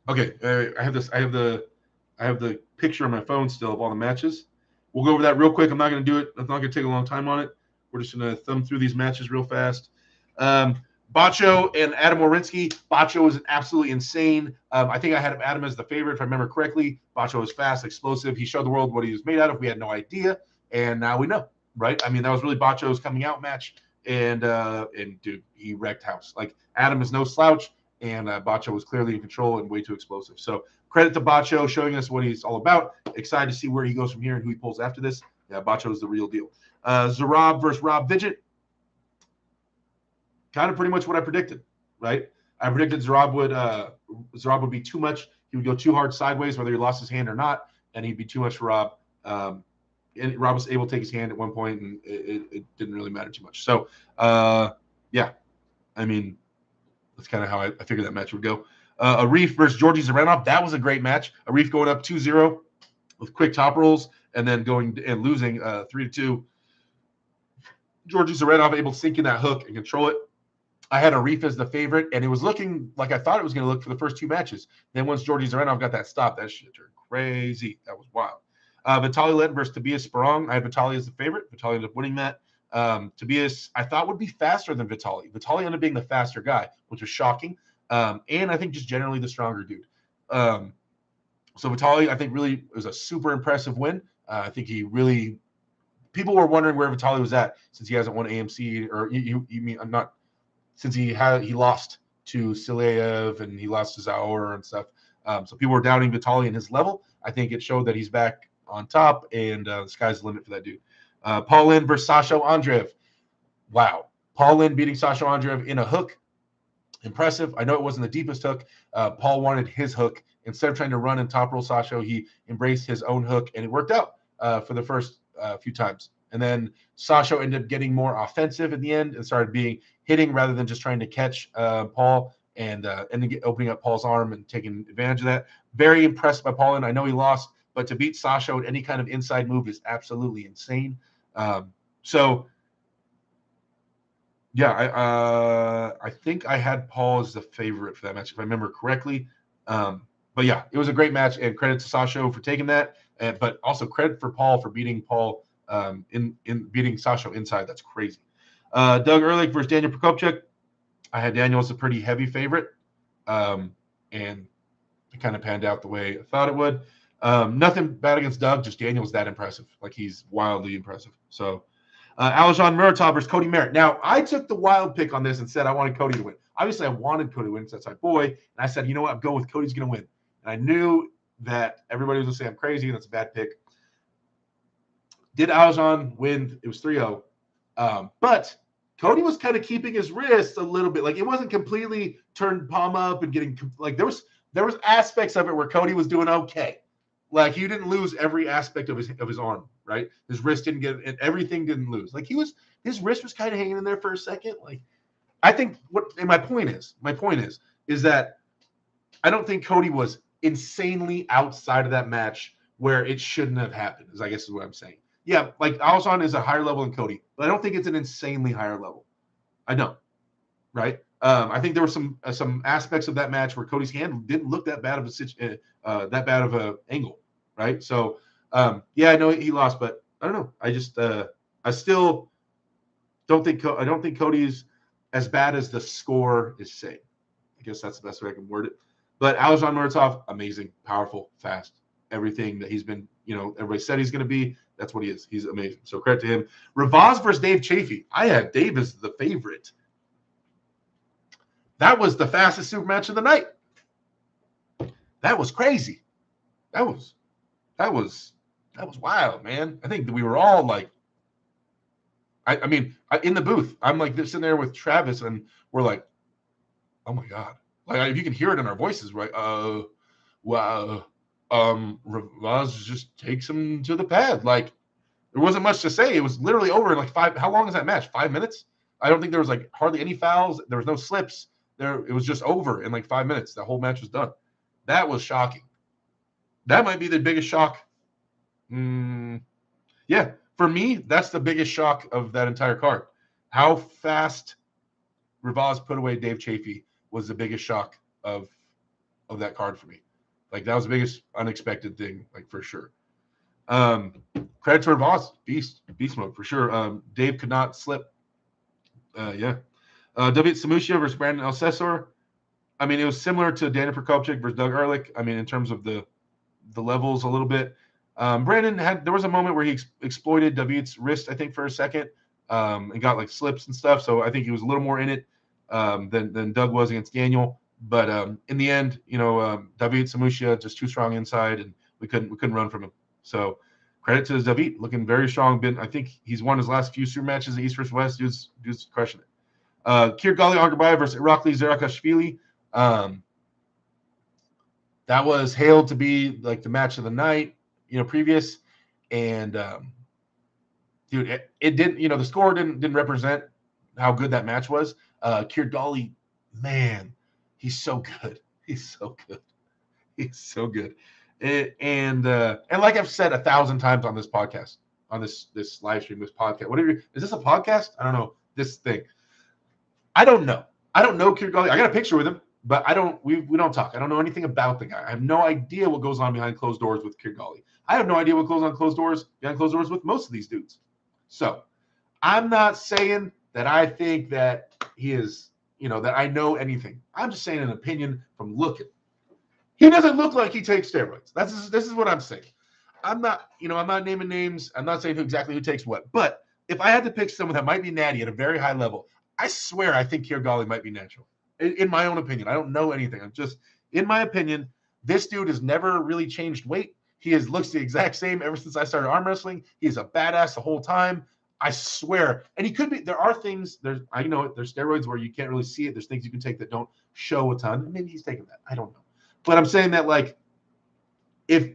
Speaker 1: Okay, I have the picture on my phone still of all the matches. We'll go over that real quick. I'm not going to do it. I'm not going to take a long time on it. We're just going to thumb through these matches real fast. Bacho and Adam Wawrinski. Bacho was absolutely insane. I think I had Adam as the favorite, if I remember correctly. Bacho was fast, explosive. He showed the world what he was made out of. We had no idea, and now we know, right? I mean, that was really Bacho's coming out match, and dude, he wrecked house. Like, Adam is no slouch, and Bacho was clearly in control and way too explosive. So credit to Bacho showing us what he's all about. Excited to see where he goes from here and who he pulls after this. Yeah, Bacho is the real deal. Zarab versus Rob Vidget. Kind of pretty much what I predicted, right? I predicted Zarab would be too much. He would go too hard sideways, whether he lost his hand or not, and he'd be too much for Rob. And Rob was able to take his hand at one point, and it didn't really matter too much. So, yeah, I mean, that's kind of how I figured that match would go. Arif versus Georgi Zaranov. That was a great match. Arif going up 2-0 with quick top rolls and then going and losing 3-2. Georgi Zaranov able to sink in that hook and control it. I had Arif as the favorite, and it was looking like I thought it was going to look for the first two matches. Then once Georgi Zaranov got that stop, that shit turned crazy. That was wild. Vitaly Led versus Tobias Sparong. I had Vitaly as the favorite. Vitaly ended up winning that. Tobias, I thought, would be faster than Vitaly. Vitaly ended up being the faster guy, which was shocking. And I think just generally the stronger dude. So Vitaly, I think, really was a super impressive win. I think he really – people were wondering where Vitaly was at since he hasn't won AMC – or you mean I'm not – since he lost to Sileyev and he lost to Zaur and stuff. So people were doubting Vitaly and his level. I think it showed that he's back on top, and the sky's the limit for that dude. Paul Lin versus Sasha Andreev. Wow. Paul Lin beating Sasha Andreev in a hook. Impressive. I know it wasn't the deepest hook. Paul wanted his hook. Instead of trying to run and top roll Sasha, he embraced his own hook, and it worked out for the first few times. And then Sasha ended up getting more offensive in the end and started hitting rather than just trying to catch Paul and opening up Paul's arm and taking advantage of that. Very impressed by Paul, and I know he lost, but to beat Sasha with any kind of inside move is absolutely insane. So, yeah, I think I had Paul as the favorite for that match, if I remember correctly. But yeah, it was a great match, and credit to Sasha for taking that, but also credit for Paul for beating Paul in beating Sasha inside. That's crazy. Doug Ehrlich versus Daniel Prokopchuk. I had Daniel as a pretty heavy favorite, and it kind of panned out the way I thought it would. Nothing bad against Doug, just Daniel's that impressive. Like, he's wildly impressive. So, Aljan Muratov versus Cody Merritt. Now, I took the wild pick on this and said I wanted Cody to win. Obviously, I wanted Cody to win because that's my boy, and I said, you know what, I'm going with Cody's going to win. And I knew that everybody was going to say I'm crazy, and that's a bad pick. Did Aljan win? It was 3-0. But Cody was kind of keeping his wrist a little bit. Like, it wasn't completely turned palm up and getting – like, there was aspects of it where Cody was doing okay. Like, he didn't lose every aspect of his arm, right? His wrist didn't get – and everything didn't lose. Like, his wrist was kind of hanging in there for a second. Like, I think my point is that I don't think Cody was insanely outside of that match where it shouldn't have happened, I guess is what I'm saying. Yeah, like, Aljan is a higher level than Cody, but I don't think it's an insanely higher level. I don't, right? I think there were some aspects of that match where Cody's hand didn't look that bad of a angle, right? So yeah, I know he lost, but I don't know. I still don't think Cody's as bad as the score is saying. I guess that's the best way I can word it. But Alexander Muratov, amazing, powerful, fast, everything that he's been, everybody said he's going to be. That's what he is. He's amazing. So credit to him. Ravaz versus Dave Chafee. I had Dave as the favorite. That was the fastest super match of the night. That was crazy. That was wild, man. I think that we were all like, I mean, in the booth, I'm like sitting there with Travis, and we're like, oh my God. Like, if you can hear it in our voices, right? Wow. Ravaz just takes him to the pad. Like, there wasn't much to say. It was literally over in like how long is that match? 5 minutes? I don't think there was like hardly any fouls. There was no slips. It was just over in like 5 minutes. The whole match was done. That was shocking. That might be the biggest shock. Yeah, for me, that's the biggest shock of that entire card. How fast Ravaz put away Dave Chafee was the biggest shock of that card for me. Like, that was the biggest unexpected thing, like, for sure. Credit to Ravaz, beast mode for sure. Dave could not slip. Yeah. W. Samushia versus Brandon Alcesor. I mean, it was similar to Daniel Prokopchik versus Doug Ehrlich. I mean, in terms of the levels a little bit. Brandon there was a moment where he exploited David's wrist, I think, for a second, and got like slips and stuff. So I think he was a little more in it than Doug was against Daniel. But in the end, David Samushia just too strong inside, and we couldn't run from him. So credit to David, looking very strong. I think he's won his last few super matches at East versus West. Dude's crushing it. Kirgali Argabayev versus Irakli Zerakashvili. That was hailed to be like the match of the night, previous. And dude, it didn't, the score didn't represent how good that match was. Kirgali, man, he's so good. He's so good. He's so good. And like I've said 1,000 times on this podcast, on this live stream, this podcast, whatever. Is this a podcast? I don't know. This thing. I don't know Kirgali. I got a picture with him, but we don't talk. I don't know anything about the guy. I have no idea what goes on behind closed doors with Kirgali. I have no idea what goes on behind closed doors with most of these dudes. So I'm not saying that I think that he is, that I know anything. I'm just saying an opinion from looking. He doesn't look like he takes steroids. This is what I'm saying. I'm not naming names. I'm not saying exactly who takes what. But if I had to pick someone that might be natty at a very high level, I swear I think Kirgali might be natural. In my own opinion. I don't know anything. I'm just, in my opinion, this dude has never really changed weight. He looks the exact same ever since I started arm wrestling. He's a badass the whole time. I swear. And he could be, there are things, there's steroids where you can't really see it. There's things you can take that don't show a ton. Maybe he's taking that. I don't know. But I'm saying that, like, I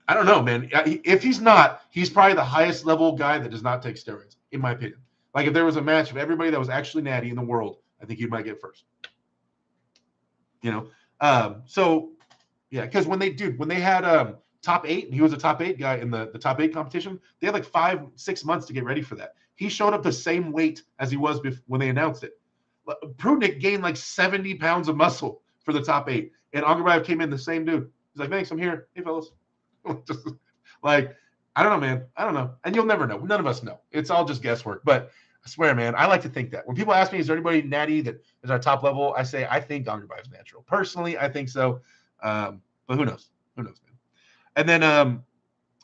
Speaker 1: don't know, man. If he's not, he's probably the highest level guy that does not take steroids, in my opinion. Like, if there was a match of everybody that was actually natty in the world, I think he might get first. So yeah, because when they had top 8, and he was a top 8 guy in the top 8 competition, they had like 5-6 months to get ready for that. He showed up the same weight as he was when they announced it. Prudnik gained like 70 pounds of muscle for the top 8, and Angarbayev came in the same dude. He's like, thanks, I'm here. Hey, fellas. Just, like, I don't know, man. I don't know. And you'll never know. None of us know. It's all just guesswork. But I swear, man, I like to think that. When people ask me, is there anybody natty that is our top level, I say, I think Angarbayev's natural. Personally, I think so. But who knows? Who knows, man? And then,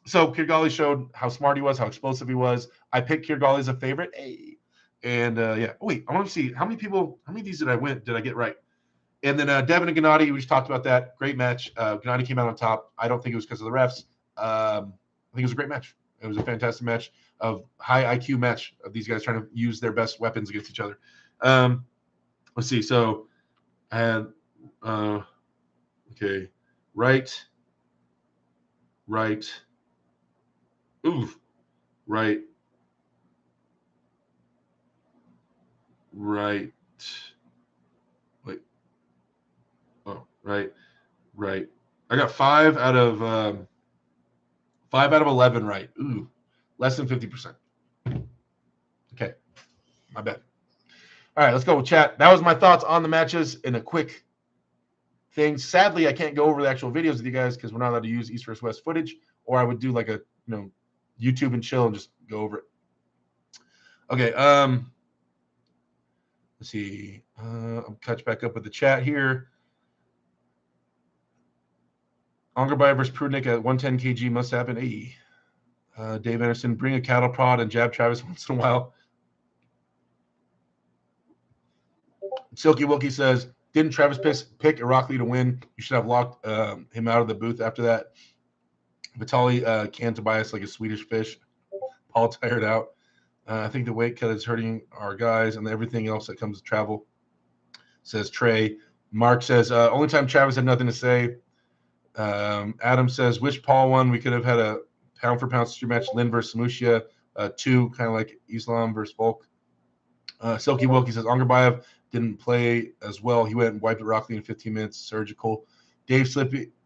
Speaker 1: so Kirgali showed how smart he was, how explosive he was. I picked Kirgali as a favorite. Hey. And, yeah. Oh, wait, I want to see how many of these did I get right? And then Devin and Gennady, we just talked about that. Great match. Gennady came out on top. I don't think it was because of the refs. I think it was a great match. It was a fantastic match, of high IQ match of these guys trying to use their best weapons against each other. Let's see. So I had, okay, right. Ooh, right. Wait. Oh, right. I got 5 out of 11 right. Ooh, less than 50%. Okay, my bad. All right, let's go with chat. That was my thoughts on the matches in a quick thing. Sadly, I can't go over the actual videos with you guys because we're not allowed to use East versus West footage, or I would do like a YouTube and chill and just go over it. Okay, let's see. I'll catch back up with the chat here. Ongerby versus Prudnik at 110 kg must happen. Hey. Dave Anderson, bring a cattle prod and jab Travis once in a while. Silky Wilkie says, didn't Travis pick Irakli to win? You should have locked him out of the booth after that. Vitaly canned Tobias like a Swedish fish. Paul tired out. I think the weight cut is hurting our guys and everything else that comes to travel, says Trey. Mark says, only time Travis had nothing to say. Adam says, which Paul won? We could have had a pound-for-pound street match, Lynn versus Samushia, 2, kind of like Islam versus Volk. Silky Wilkie says, Ongerbayev didn't play as well. He went and wiped Irakli in 15 minutes, surgical. Dave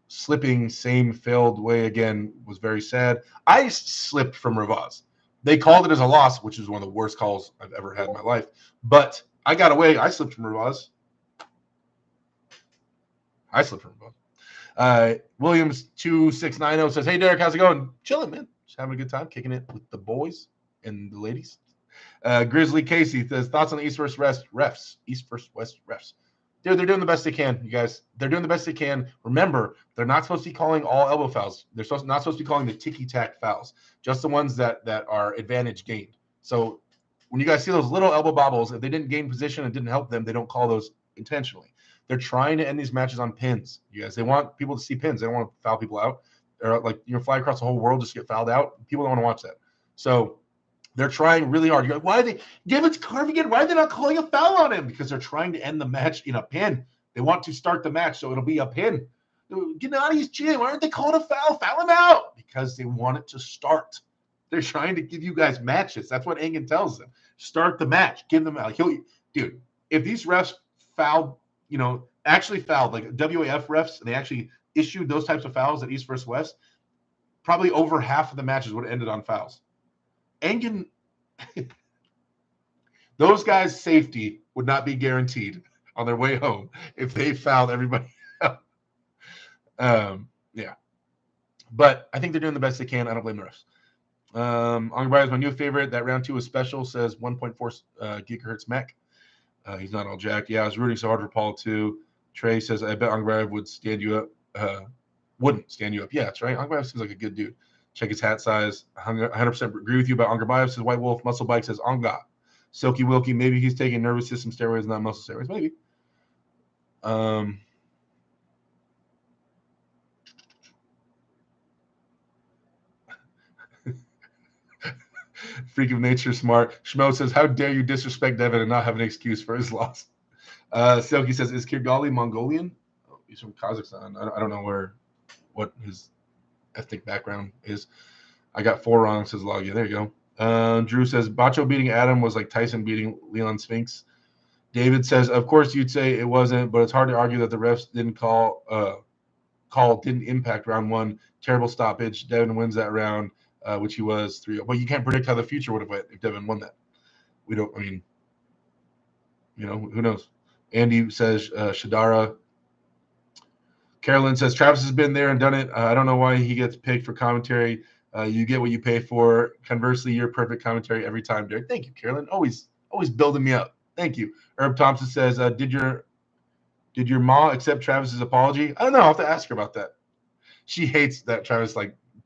Speaker 1: slipping same failed way again was very sad. I slipped from Ravaz. They called it as a loss, which is one of the worst calls I've ever had in my life. But I got away. I slipped from Ravaz. Williams 2690 says, hey, Derek, how's it going? Chilling, man. Just having a good time, kicking it with the boys and the ladies. Grizzly Casey says, thoughts on the East versus West refs? East versus West refs. Dude, they're doing the best they can, you guys. They're doing the best they can. Remember, they're not supposed to be calling all elbow fouls. They're not supposed to be calling the ticky-tack fouls, just the ones that are advantage gained. So when you guys see those little elbow bobbles, if they didn't gain position and didn't help them, they don't call those intentionally. They're trying to end these matches on pins, you guys. They want people to see pins. They don't want to foul people out. Or like fly across the whole world just to get fouled out. People don't want to watch that. So they're trying really hard. You're like, why are they give it to Carvey again? Why are they not calling a foul on him? Because they're trying to end the match in a pin. They want to start the match, so it'll be a pin. Gennadi's chin. Why aren't they calling a foul? Foul him out. Because they want it to start. They're trying to give you guys matches. That's what Engen tells them. Start the match. Give them out. Dude, if these refs actually fouled, like WAF refs, they actually issued those types of fouls at East versus West, probably over half of the matches would have ended on fouls. Engen, those guys' safety would not be guaranteed on their way home if they fouled everybody out. Yeah. But I think they're doing the best they can. I don't blame the refs. Ongerby is my new favorite. That round 2 was special, says 1.4 gigahertz mech. He's not all jacked. Yeah, I was rooting so hard for Paul, too. Trey says, I bet Ongerby would stand you up. Wouldn't stand you up. Yeah, that's right. Ongerby seems like a good dude. Check his hat size. 100% agree with you about Ongerby. Says White Wolf. Muscle Bike says Onga. Silky Wilkie, maybe he's taking nervous system steroids, not muscle steroids. Maybe. Freak of nature, smart. Schmo says, how dare you disrespect Devin and not have an excuse for his loss? Silky says, is Kirgali Mongolian? Oh, he's from Kazakhstan. I don't know what his ethnic background is. I got 4 wrong, says Logia. There you go. Drew says, Bacho beating Adam was like Tyson beating Leon Spinks. David says, of course you'd say it wasn't, but it's hard to argue that the refs didn't call didn't impact round 1. Terrible stoppage. Devin wins that round, which he was 3-0. But you can't predict how the future would have went if Devin won that. We don't, who knows? Andy says, Shadara. Carolyn says, Travis has been there and done it. I don't know why he gets picked for commentary. You get what you pay for. Conversely, you're perfect commentary every time, Derek. Thank you, Carolyn. Always building me up. Thank you. Herb Thompson says, did your ma accept Travis's apology? I don't know. I'll have to ask her about that. She hates that Travis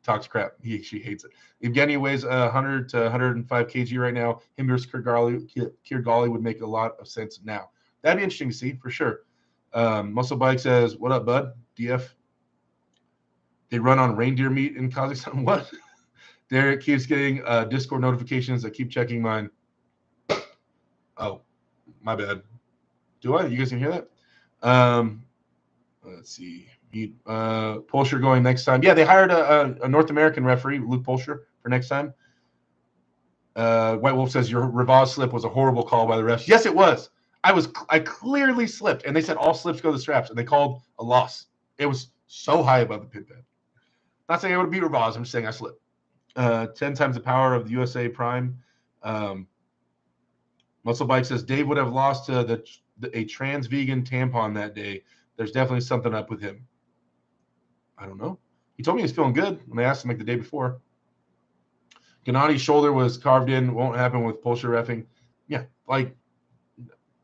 Speaker 1: talks crap. She hates it. Evgeny weighs 100 to 105 kg right now. Him versus Kirgali would make a lot of sense now. That'd be interesting to see for sure. Muscle Bike says, what up, bud? DF. They run on reindeer meat in Kazakhstan. What? Derek keeps getting Discord notifications. I keep checking mine. Oh, my bad. Do I? You guys can hear that? Let's see. Polsher going next time. Yeah, they hired a North American referee, Luke Polsher, for next time. White Wolf says your Ravaz slip was a horrible call by the refs. Yes, it was. I clearly slipped, and they said all slips go to the straps, and they called a loss. It was so high above the pit bed. Not saying I would beat Ravaz. I'm just saying I slipped. 10 times the power of the USA Prime. Muscle Bike says Dave would have lost to a trans vegan tampon that day. There's definitely something up with him. I don't know. He told me he's feeling good when I asked him like the day before. Gennadi's shoulder was carved in. Won't happen with bullshit reffing. Yeah, like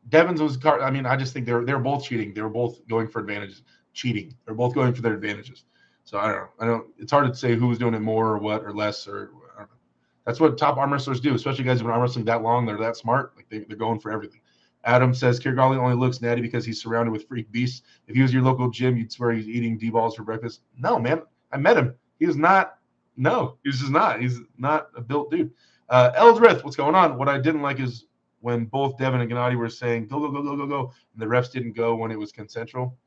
Speaker 1: Devin's was carved. I mean, I just think they were both cheating. They were both going for advantages. Cheating. They're both going for their advantages. So I don't know. It's hard to say who was doing it more or what or less or I don't know. That's what top arm wrestlers do, especially guys who've been arm wrestling that long. They're that smart. Like they're going for everything. Adam says Kirgali only looks natty because he's surrounded with freak beasts. If he was your local gym, you'd swear he's eating D-balls for breakfast. No, man. I met him. He was not. No, he's just not. He's not a built dude. Eldrith, what's going on? What I didn't like is when both Devin and Gennady were saying, go, go, go, go, go, go, and the refs didn't go when it was consensual.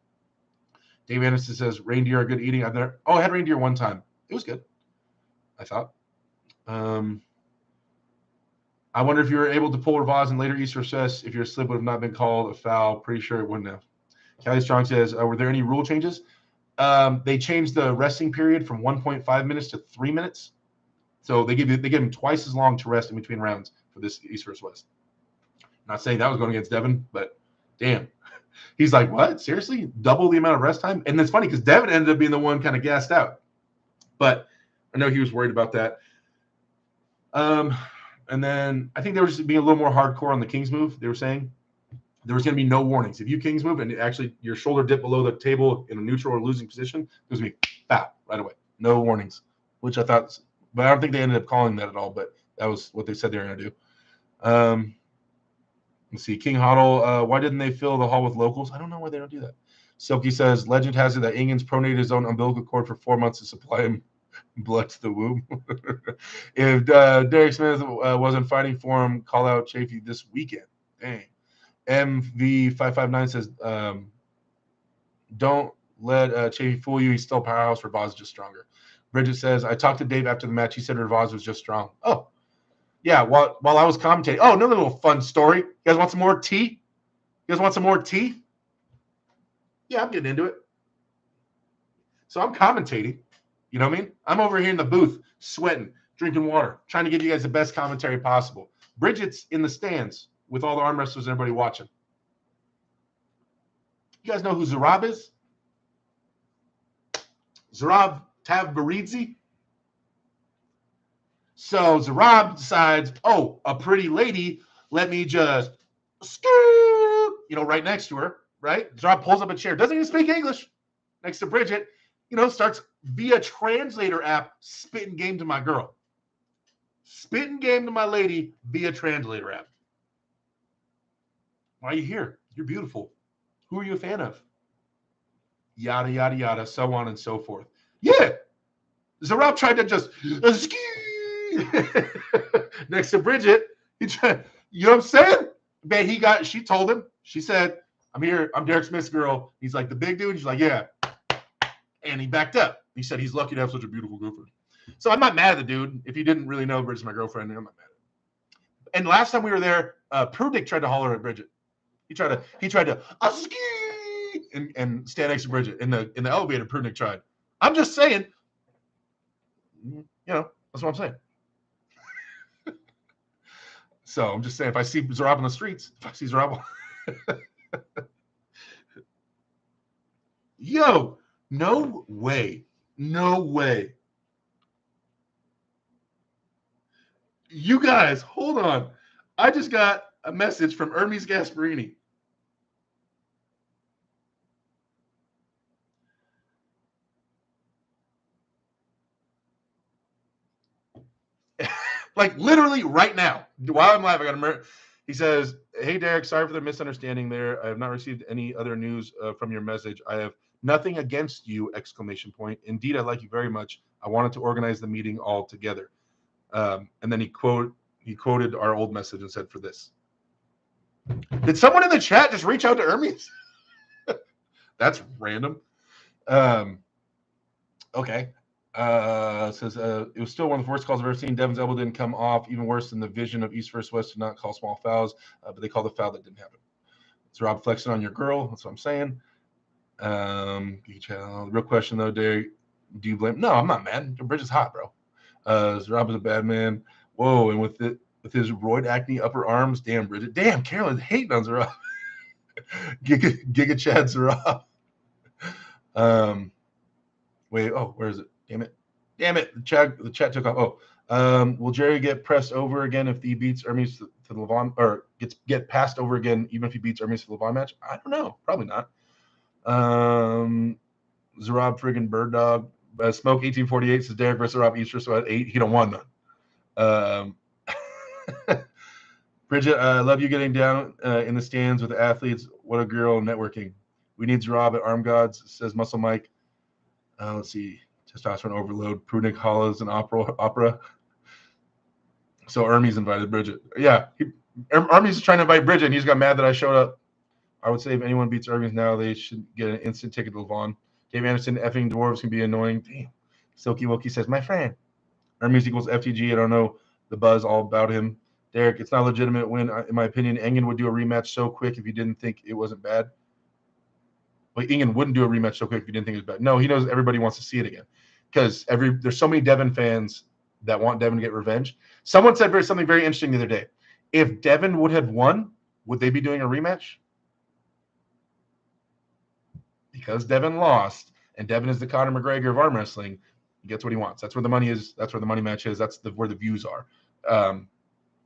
Speaker 1: Dave Anderson says, reindeer are good eating. I had reindeer one time. It was good, I thought. I wonder if you were able to pull Ravaz in later East recess if your slip would have not been called a foul. Pretty sure it wouldn't have. Kelly Strong says, were there any rule changes? They changed the resting period from 1.5 minutes to 3 minutes. So they give him twice as long to rest in between rounds for this East versus West. Not saying that was going against Devin, but damn. He's like, what? Seriously? Double the amount of rest time? And it's funny because Devin ended up being the one kind of gassed out. But I know he was worried about that. And then I think they were just being a little more hardcore on the King's move. They were saying there was going to be no warnings. If you King's move and actually your shoulder dipped below the table in a neutral or losing position, there's going to be foul right away. No warnings, which I thought, but I don't think they ended up calling that at all. But that was what they said they were going to do. Let's see. King Hoddle, why didn't they fill the hall with locals? I don't know why they don't do that. Silky says, legend has it that Ingens pronated his own umbilical cord for 4 months to supply him blood to the womb. If Derek Smith wasn't fighting for him, call out Chafee this weekend. Dang. MV559 says, don't let Chafee fool you. He's still powerhouse. Ravaz is just stronger. Bridget says, I talked to Dave after the match. He said Ravaz was just strong. Oh, yeah. While I was commentating. Oh, another little fun story. You guys want some more tea? You guys want some more tea? Yeah, I'm getting into it. So I'm commentating. You know what I mean? I'm over here in the booth, sweating, drinking water, trying to give you guys the best commentary possible. Bridget's in the stands with all the arm wrestlers and everybody watching. You guys know who Zarab is? Zarab Tavbaridze? So Zarab decides, oh, a pretty lady, let me just scoot, right next to her, right? Zarab pulls up a chair, doesn't even speak English, next to Bridget, starts via translator app spitting game to my girl. Spitting game to my lady via translator app. Why are you here? You're beautiful. Who are you a fan of? Yada, yada, yada, so on and so forth. Yeah. Zarab tried to just next to Bridget. He tried, you know what I'm saying? Man, she told him, she said, I'm here, I'm Derek Smith's girl. He's like, the big dude. She's like, yeah. And he backed up. He said he's lucky to have such a beautiful girlfriend. So I'm not mad at the dude. If you didn't really know Bridget's my girlfriend, I'm not mad at him. And last time we were there, Prudnick tried to holler at Bridget. He tried to and stand next to Bridget in the elevator. Prudnick tried. I'm just saying, that's what I'm saying. So I'm just saying, if I see Zarab on the streets, yo, no way. You guys, hold on. I just got a message from Hermes Gasparini. Like literally right now, while I'm live, I got a he says, hey, Derek, sorry for the misunderstanding there. I have not received any other news from your message. I have nothing against you, ! Indeed, I like you very much. I wanted to organize the meeting all together. And then he quoted our old message and said for this. Did someone in the chat just reach out to Hermes? That's random. Okay. Says it was still one of the worst calls I've ever seen. Devin's elbow didn't come off. Even worse than the vision of East versus West to not call small fouls, but they called the foul that didn't happen. It's Rob flexing on your girl. That's what I'm saying. Real question though, Derek, do you blame? No, I'm not mad. Bridget's hot, bro. Rob is a bad man. Whoa, and with it, with his roid acne upper arms. Damn, Bridget. Damn, Carolyn's hating on Zarab. Giga Chad Zarab. Wait, oh, where is it? Damn it. The chat took off. Will Jerry get pressed over again if he beats Hermes to the Levon, or get passed over again even if he beats Hermes to the Levon match? I don't know. Probably not. Zarab friggin' Bird Dog. Smoke 1848 says Derek versus Zarab Easter, so at 8 he don't want none. Bridget, I love you getting down in the stands with the athletes. What a girl networking. We need Zarab at Arm Gods, says Muscle Mike. Let's see. Testosterone overload. Prudnick Hollis and opera. So Hermes invited Bridget. Yeah, Hermes is trying to invite Bridget, and he's got mad that I showed up. I would say if anyone beats Hermes now, they should get an instant ticket to Levon. Dave Anderson, effing dwarves can be annoying. Damn. Silky Wilkie says, my friend. Hermes equals FTG. I don't know the buzz all about him. Derek, it's not a legitimate win. In my opinion, Engen would do a rematch so quick if he didn't think it wasn't bad. Well, Engen wouldn't do a rematch so quick if he didn't think it was bad. No, he knows everybody wants to see it again. Because there's so many Devin fans that want Devin to get revenge. Someone said something very interesting the other day. If Devin would have won, would they be doing a rematch? Because Devin lost, and Devin is the Conor McGregor of arm wrestling, he gets what he wants. That's where the money is. That's where the money match is. That's where the views are.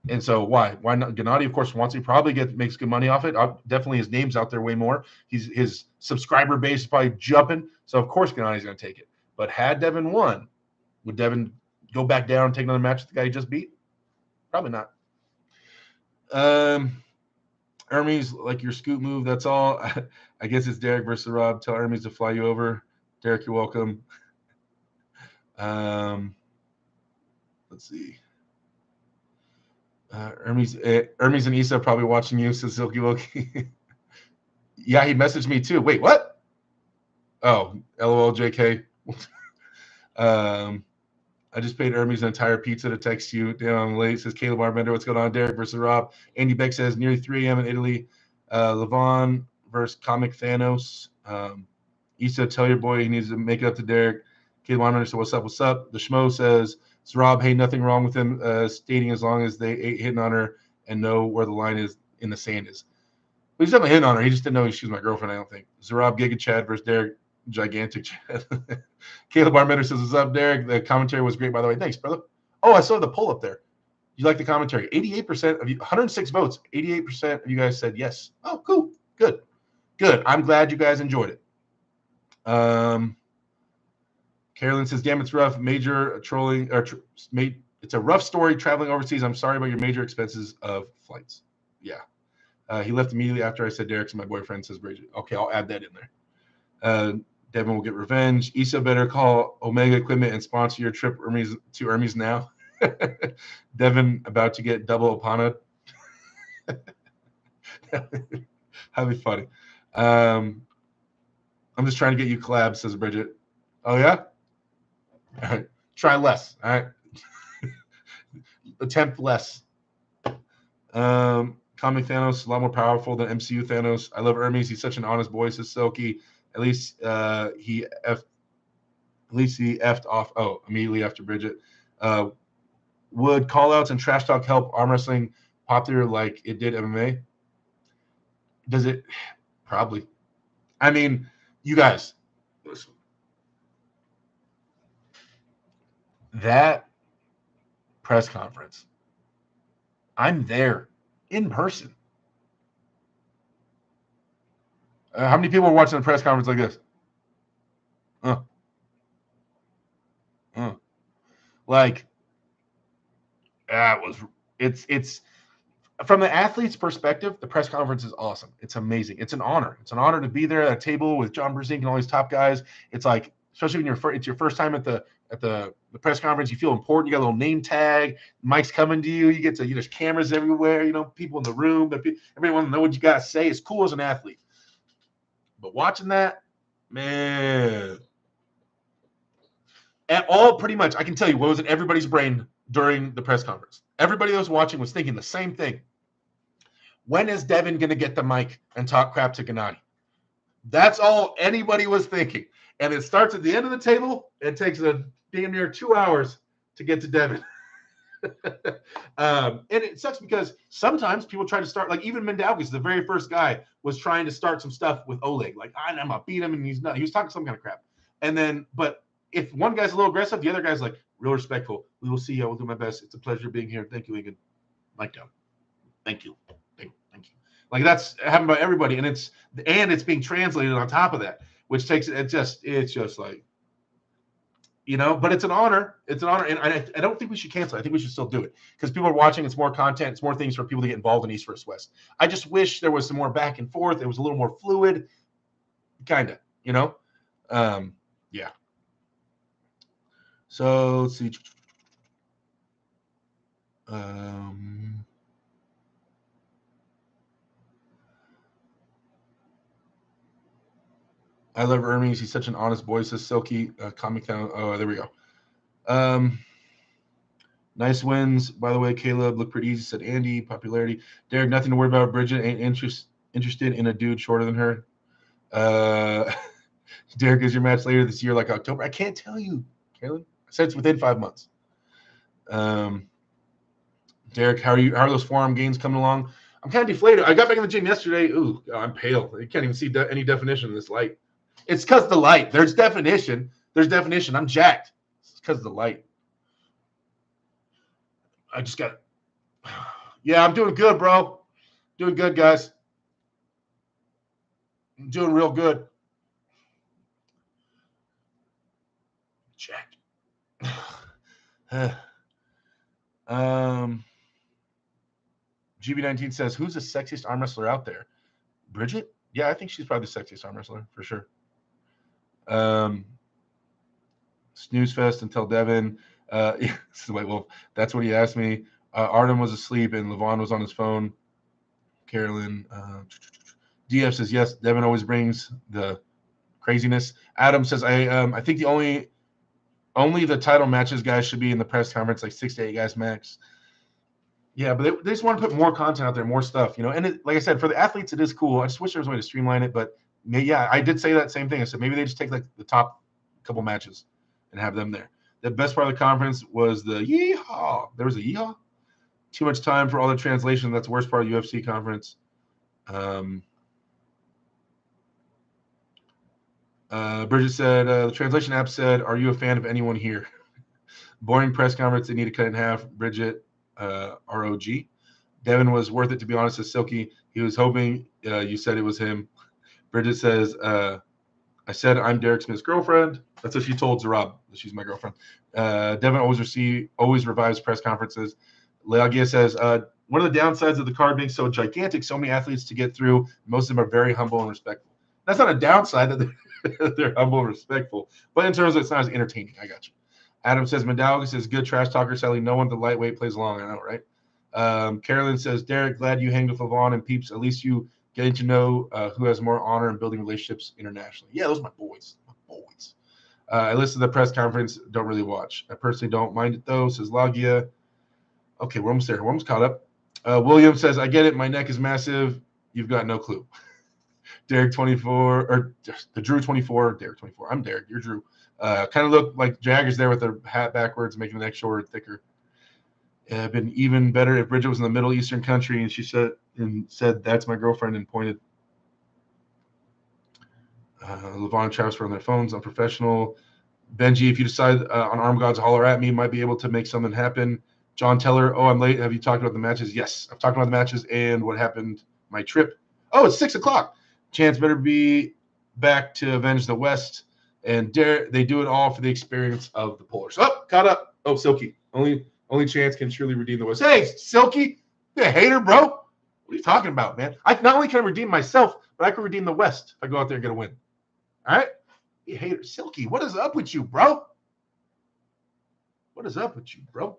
Speaker 1: And so why not? Gennady, of course, wants to probably makes good money off it. Definitely his name's out there way more. His subscriber base is probably jumping. So of course Gennady's going to take it. But had Devin won, would Devin go back down and take another match with the guy he just beat? Probably not. Hermes, like your scoot move, that's all. I guess it's Derek versus Rob. Tell Hermes to fly you over. Derek, you're welcome. Let's see. Hermes and Issa probably watching you, says Silky Wilkie. Yeah, he messaged me too. Wait, what? Oh, LOL, JK. I just paid Hermes an entire pizza to text you. Damn, I'm late. Says Caleb Arbender. What's going on? Derek versus Rob. Andy Beck says nearly 3 a.m. in Italy. Levon versus Comic Thanos. Issa, tell your boy he needs to make it up to Derek. Caleb Arbender says, what's up? What's up? The Schmo says, it's Rob. Hey, nothing wrong with him stating as long as they ain't hitting on her and know where the line is in the sand is. Well, he's definitely hitting on her. He just didn't know she was my girlfriend, I don't think. Zarab Giga Chad versus Derek. Gigantic Chad. Caleb Barmender says, what's up, Derek? The commentary was great, by the way. Thanks, brother. Oh, I saw the poll up there. You like the commentary. 88% of you, 106 votes. 88% of you guys said yes. Oh, cool. Good. I'm glad you guys enjoyed it. Carolyn says, damn, it's rough. Major trolling. It's a rough story traveling overseas. I'm sorry about your major expenses of flights. Yeah. He left immediately after I said Derek's my boyfriend, says Bridget. Okay, I'll add that in there. Devin will get revenge. Issa better call Omega Equipment and sponsor your trip to Hermes now. Devin about to get double Opana. That'd be funny. I'm just trying to get you collabs, says Bridget. Oh, yeah? All right. Try less. All right. Attempt less. Comic Thanos, a lot more powerful than MCU Thanos. I love Hermes. He's such an honest boy, says Silky. At least he effed off. Oh, immediately after Bridget. Would call-outs and trash talk help arm wrestling popular like it did MMA? Does it? Probably. I mean, you guys, listen. That press conference, I'm there in person. How many people are watching a press conference like this? Like, it's from the athlete's perspective, the press conference is awesome. It's amazing. It's an honor. It's an honor to be there at a table with John Brzezinski and all these top guys. It's like, especially when it's your first time at the press conference, you feel important. You got a little name tag. Mike's coming to you. You get to, there's cameras everywhere. People in the room. But everybody wants to know what you got to say. It's cool as an athlete. But watching that, man, at all, pretty much, I can tell you what was in everybody's brain during the press conference. Everybody that was watching was thinking the same thing. When is Devin going to get the mic and talk crap to Gennady? That's all anybody was thinking. And it starts at the end of the table. It takes a damn near 2 hours to get to Devin. And it sucks because sometimes people try to start, like even Mendaugas, the very first guy, was trying to start some stuff with Oleg. Like, I'm going to beat him, and he's not. He was talking some kind of crap. And then, but if one guy's a little aggressive, the other guy's like, real respectful. We will see you. I will do my best. It's a pleasure being here. Thank you, Lincoln. Mike down. Thank you. Thank you. Like, that's happened by everybody. And it's being translated on top of that, which takes it's just like, you know, but it's an honor. It's an honor. And I don't think we should cancel. I think we should still do it because people are watching. It's more content. It's more things for people to get involved in East versus West. I just wish there was some more back and forth. It was a little more fluid, kind of, you know? Yeah. So let's see. I love Hermes. He's such an honest boy, says Silky. Comic Town. Oh, there we go. Nice wins. By the way, Caleb, look pretty easy, said Andy. Popularity. Derek, nothing to worry about. Bridget ain't interested in a dude shorter than her. Derek, is your match later this year, like October? I can't tell you, Caleb. I said it's within 5 months. Derek, how are those forearm gains coming along? I'm kind of deflated. I got back in the gym yesterday. Ooh, I'm pale. You can't even see any definition in this light. It's because of the light. There's definition. I'm jacked. It's because of the light. I just got it. Yeah, I'm doing good, bro. Doing good, guys. I'm doing real good. Jacked. GB19 says, who's the sexiest arm wrestler out there? Bridget? Yeah, I think she's probably the sexiest arm wrestler for sure. Snooze fest until Devin. White Wolf. That's what he asked me. Artem was asleep and Levon was on his phone. Carolyn. DF says yes. Devin always brings the craziness. Adam says I think the only the title matches guys should be in the press conference, like 6 to 8 guys max. Yeah, but they just want to put more content out there, more stuff, you know. And like I said, for the athletes, it is cool. I just wish there was a way to streamline it. But yeah, I did say that same thing. I said maybe they just take like the top couple matches and have them there. The best part of the conference was the yeehaw. There was a yeehaw. Too much time for all the translation. That's the worst part of the UFC conference. Bridget said, the translation app said, are you a fan of anyone here? Boring press conference. They need to cut it in half. Bridget, ROG. Devin was worth it, to be honest, as Silky. He was hoping you said it was him. Bridget says, I said I'm Derek Smith's girlfriend. That's what she told Zarab. She's my girlfriend. Devin always revives press conferences. Leagia says, one of the downsides of the card being so gigantic, so many athletes to get through, most of them are very humble and respectful. That's not a downside that they're humble and respectful, but in terms of it's not as entertaining. I got you. Adam says, Mendaugas is good trash talker. Sadly, no one at the lightweight plays along. I know, right? Carolyn says, Derek, glad you hang with Levon and Peeps. At least you getting to know who has more honor in building relationships internationally. Yeah, those are my boys. I listened to the press conference. Don't really watch. I personally don't mind it, though, says Lagia. Okay, we're almost there. We're almost caught up. William says, I get it. My neck is massive. You've got no clue. Derek 24, or the Drew 24, Derek 24. I'm Derek. You're Drew. Kind of look like Jagger's there with their hat backwards, making the neck shorter and thicker. Been even better if Bridget was in the Middle Eastern country and she said that's my girlfriend and pointed. Levon and Travis were on their phones. Unprofessional. Benji, if you decide on Arm Gods, holler at me. Might be able to make something happen. John Teller, I'm late. Have you talked about the matches? Yes, I've talked about the matches and what happened, my trip. It's 6 o'clock. Chance better be back to avenge the West. And they do it all for the experience of the Polars. Caught up. Silky. Only Chance can truly redeem the West. Hey, Silky, you a hater, bro? What are you talking about, man? I not only can I redeem myself, but I can redeem the West if I go out there and get a win. All right? You hater. Silky, what is up with you, bro? What is up with you, bro?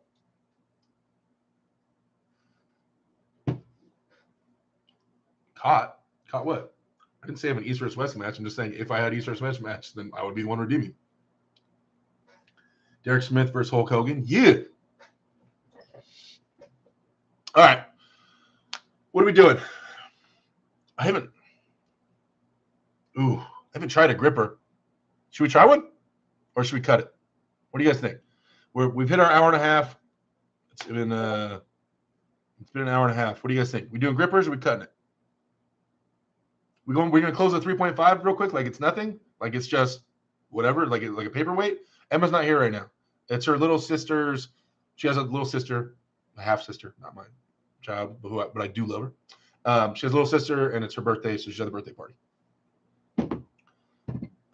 Speaker 1: Caught what? I didn't say I have an East versus West match. I'm just saying if I had East versus West match, then I would be the one redeeming. Derek Smith versus Hulk Hogan. Yeah. All right. What are we doing? I haven't tried a gripper. Should we try one? Or should we cut it? What do you guys think? We've hit our hour and a half. It's been an hour and a half. What do you guys think? We doing grippers or we cutting it? We're gonna close at 3.5 real quick, like it's nothing, like it's just whatever, like a paperweight. Emma's not here right now. It's her little sister's. She has a little sister, a half sister, not mine, child, but I do love her. She has a little sister, and it's her birthday, so she's at the birthday party.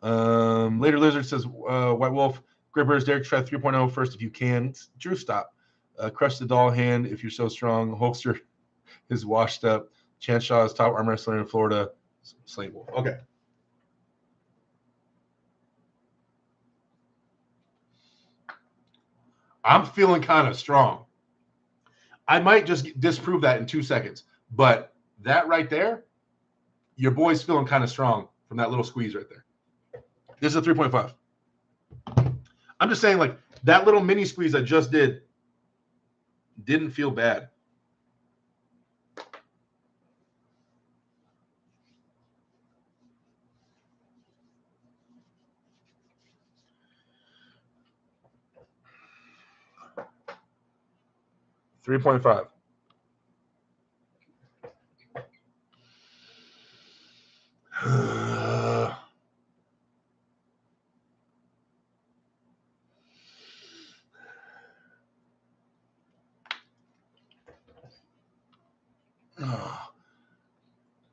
Speaker 1: Later Lizard says, White Wolf, grippers, Derek, try 3.0 first if you can. Drew, stop. Crush the doll hand if you're so strong. Hulkster is washed up. Chance Shaw is top arm wrestler in Florida. Slate Wolf. Okay. I'm feeling kind of strong. I might just disprove that in 2 seconds, but that right there, your boy's feeling kind of strong from that little squeeze right there. This is a 3.5. I'm just saying, like, that little mini squeeze I just didn't feel bad. $3.5.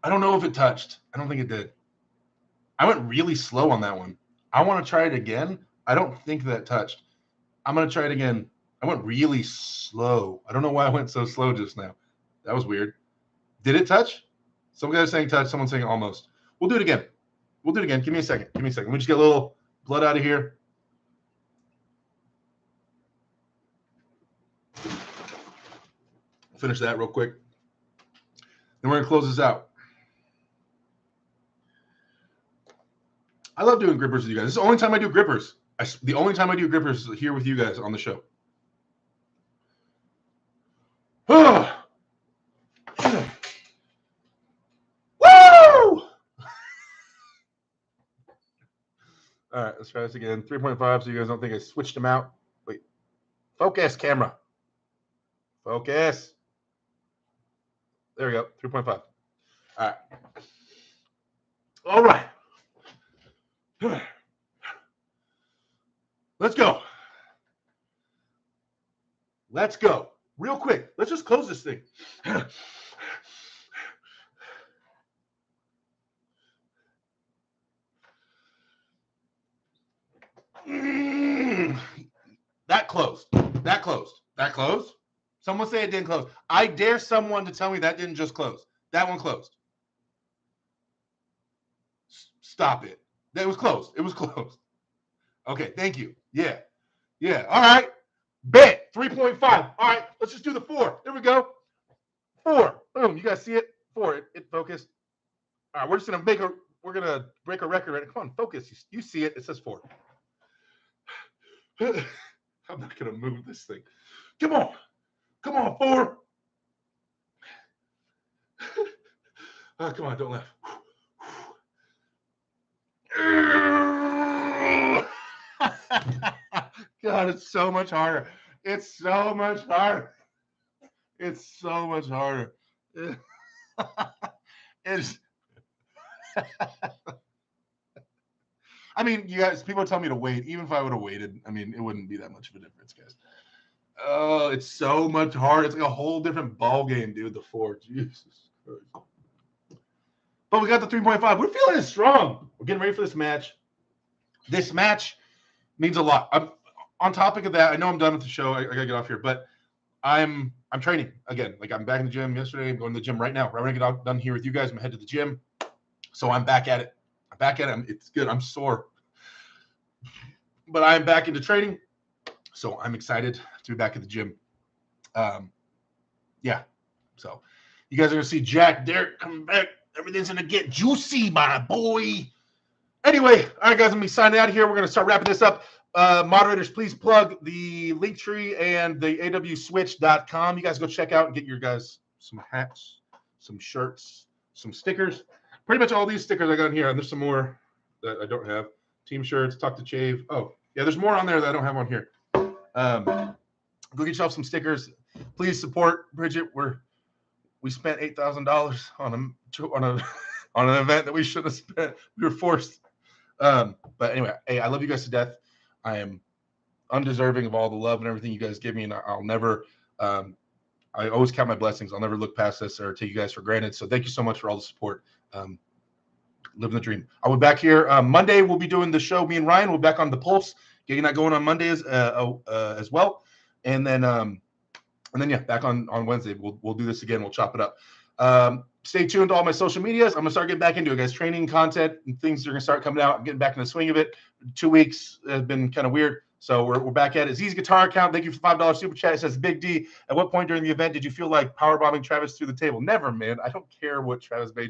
Speaker 1: I don't know if it touched. I don't think it did. I went really slow on that one. I want to try it again. I don't think that touched. I'm going to try it again. I went really slow. I don't know why I went so slow just now. That was weird. Did it touch? Some guys saying touch. Someone's saying almost. We'll do it again. We'll do it again. Give me a second. Let me just get a little blood out of here. Finish that real quick. Then we're going to close this out. I love doing grippers with you guys. This is the only time I do grippers. The only time I do grippers is here with you guys on the show. Woo! All right, let's try this again. 3.5, so you guys don't think I switched them out. Wait. Focus, camera. Focus. There we go. 3.5. All right. All right. Let's go. Let's go. Real quick. Let's just close this thing. That closed. That closed. That closed. Someone say it didn't close. I dare someone to tell me that didn't just close. That one closed. Stop it. That was closed. It was closed. Okay, thank you. Yeah. Yeah. All right. Bet. 3.5. All right. Let's just do the 4. There we go. 4. Boom. You guys see it? 4. It focused. All right. We're just gonna break a record right now. Come on, focus. You see it. It says 4. I'm not gonna move this thing. Come on. Come on, 4. Oh, come on, don't laugh. God, it's so much harder. It's so much harder. It's so much harder. It's. I mean, you guys, people tell me to wait. Even if I would have waited, I mean, it wouldn't be that much of a difference, guys. Oh, it's so much harder. It's like a whole different ball game, dude. The 4, Jesus Christ. But we got the 3.5. We're feeling it strong. We're getting ready for this match. This match means a lot. On topic of that, I know I'm done with the show. I gotta get off here, but I'm training again. Like, I'm back in the gym yesterday. I'm going to the gym right now. Right when I get done here with you guys, I'm head to the gym. So I'm back at it. It's good. I'm sore, but I'm back into training. So I'm excited to be back at the gym. Yeah. So you guys are gonna see Jack, Derek coming back. Everything's gonna get juicy, my boy. Anyway, all right, guys, let me sign out of here. We're gonna start wrapping this up. Moderators, please plug the Linktree and the EvWswitch.com. You guys go check out and get your guys some hats, some shirts, some stickers. Pretty much all these stickers I got in here, and there's some more that I don't have. Team shirts, Talk to Chave. Oh, yeah, there's more on there that I don't have on here. Go get yourself some stickers. Please support Bridget. We spent $8,000 on an event that we should have spent. We were forced. But anyway, hey, I love you guys to death. I am undeserving of all the love and everything you guys give me, and I'll never. I always count my blessings. I'll never look past this or take you guys for granted. So thank you so much for all the support. Living the dream. I'll be back here Monday. We'll be doing the show. Me and Ryan. We'll be back on the Pulse, getting that going on Mondays as well, and then yeah, back on Wednesday. We'll do this again. We'll chop it up. Stay tuned to all my social medias. I'm gonna start getting back into it, guys. Training content and things are gonna start coming out. I'm getting back in the swing of it. 2 weeks has been kind of weird. So we're back at it. Z's Guitar Account. Thank you for $5 super chat. It says Big D. At what point during the event did you feel like power bombing Travis through the table? Never, man. I don't care what Travis made.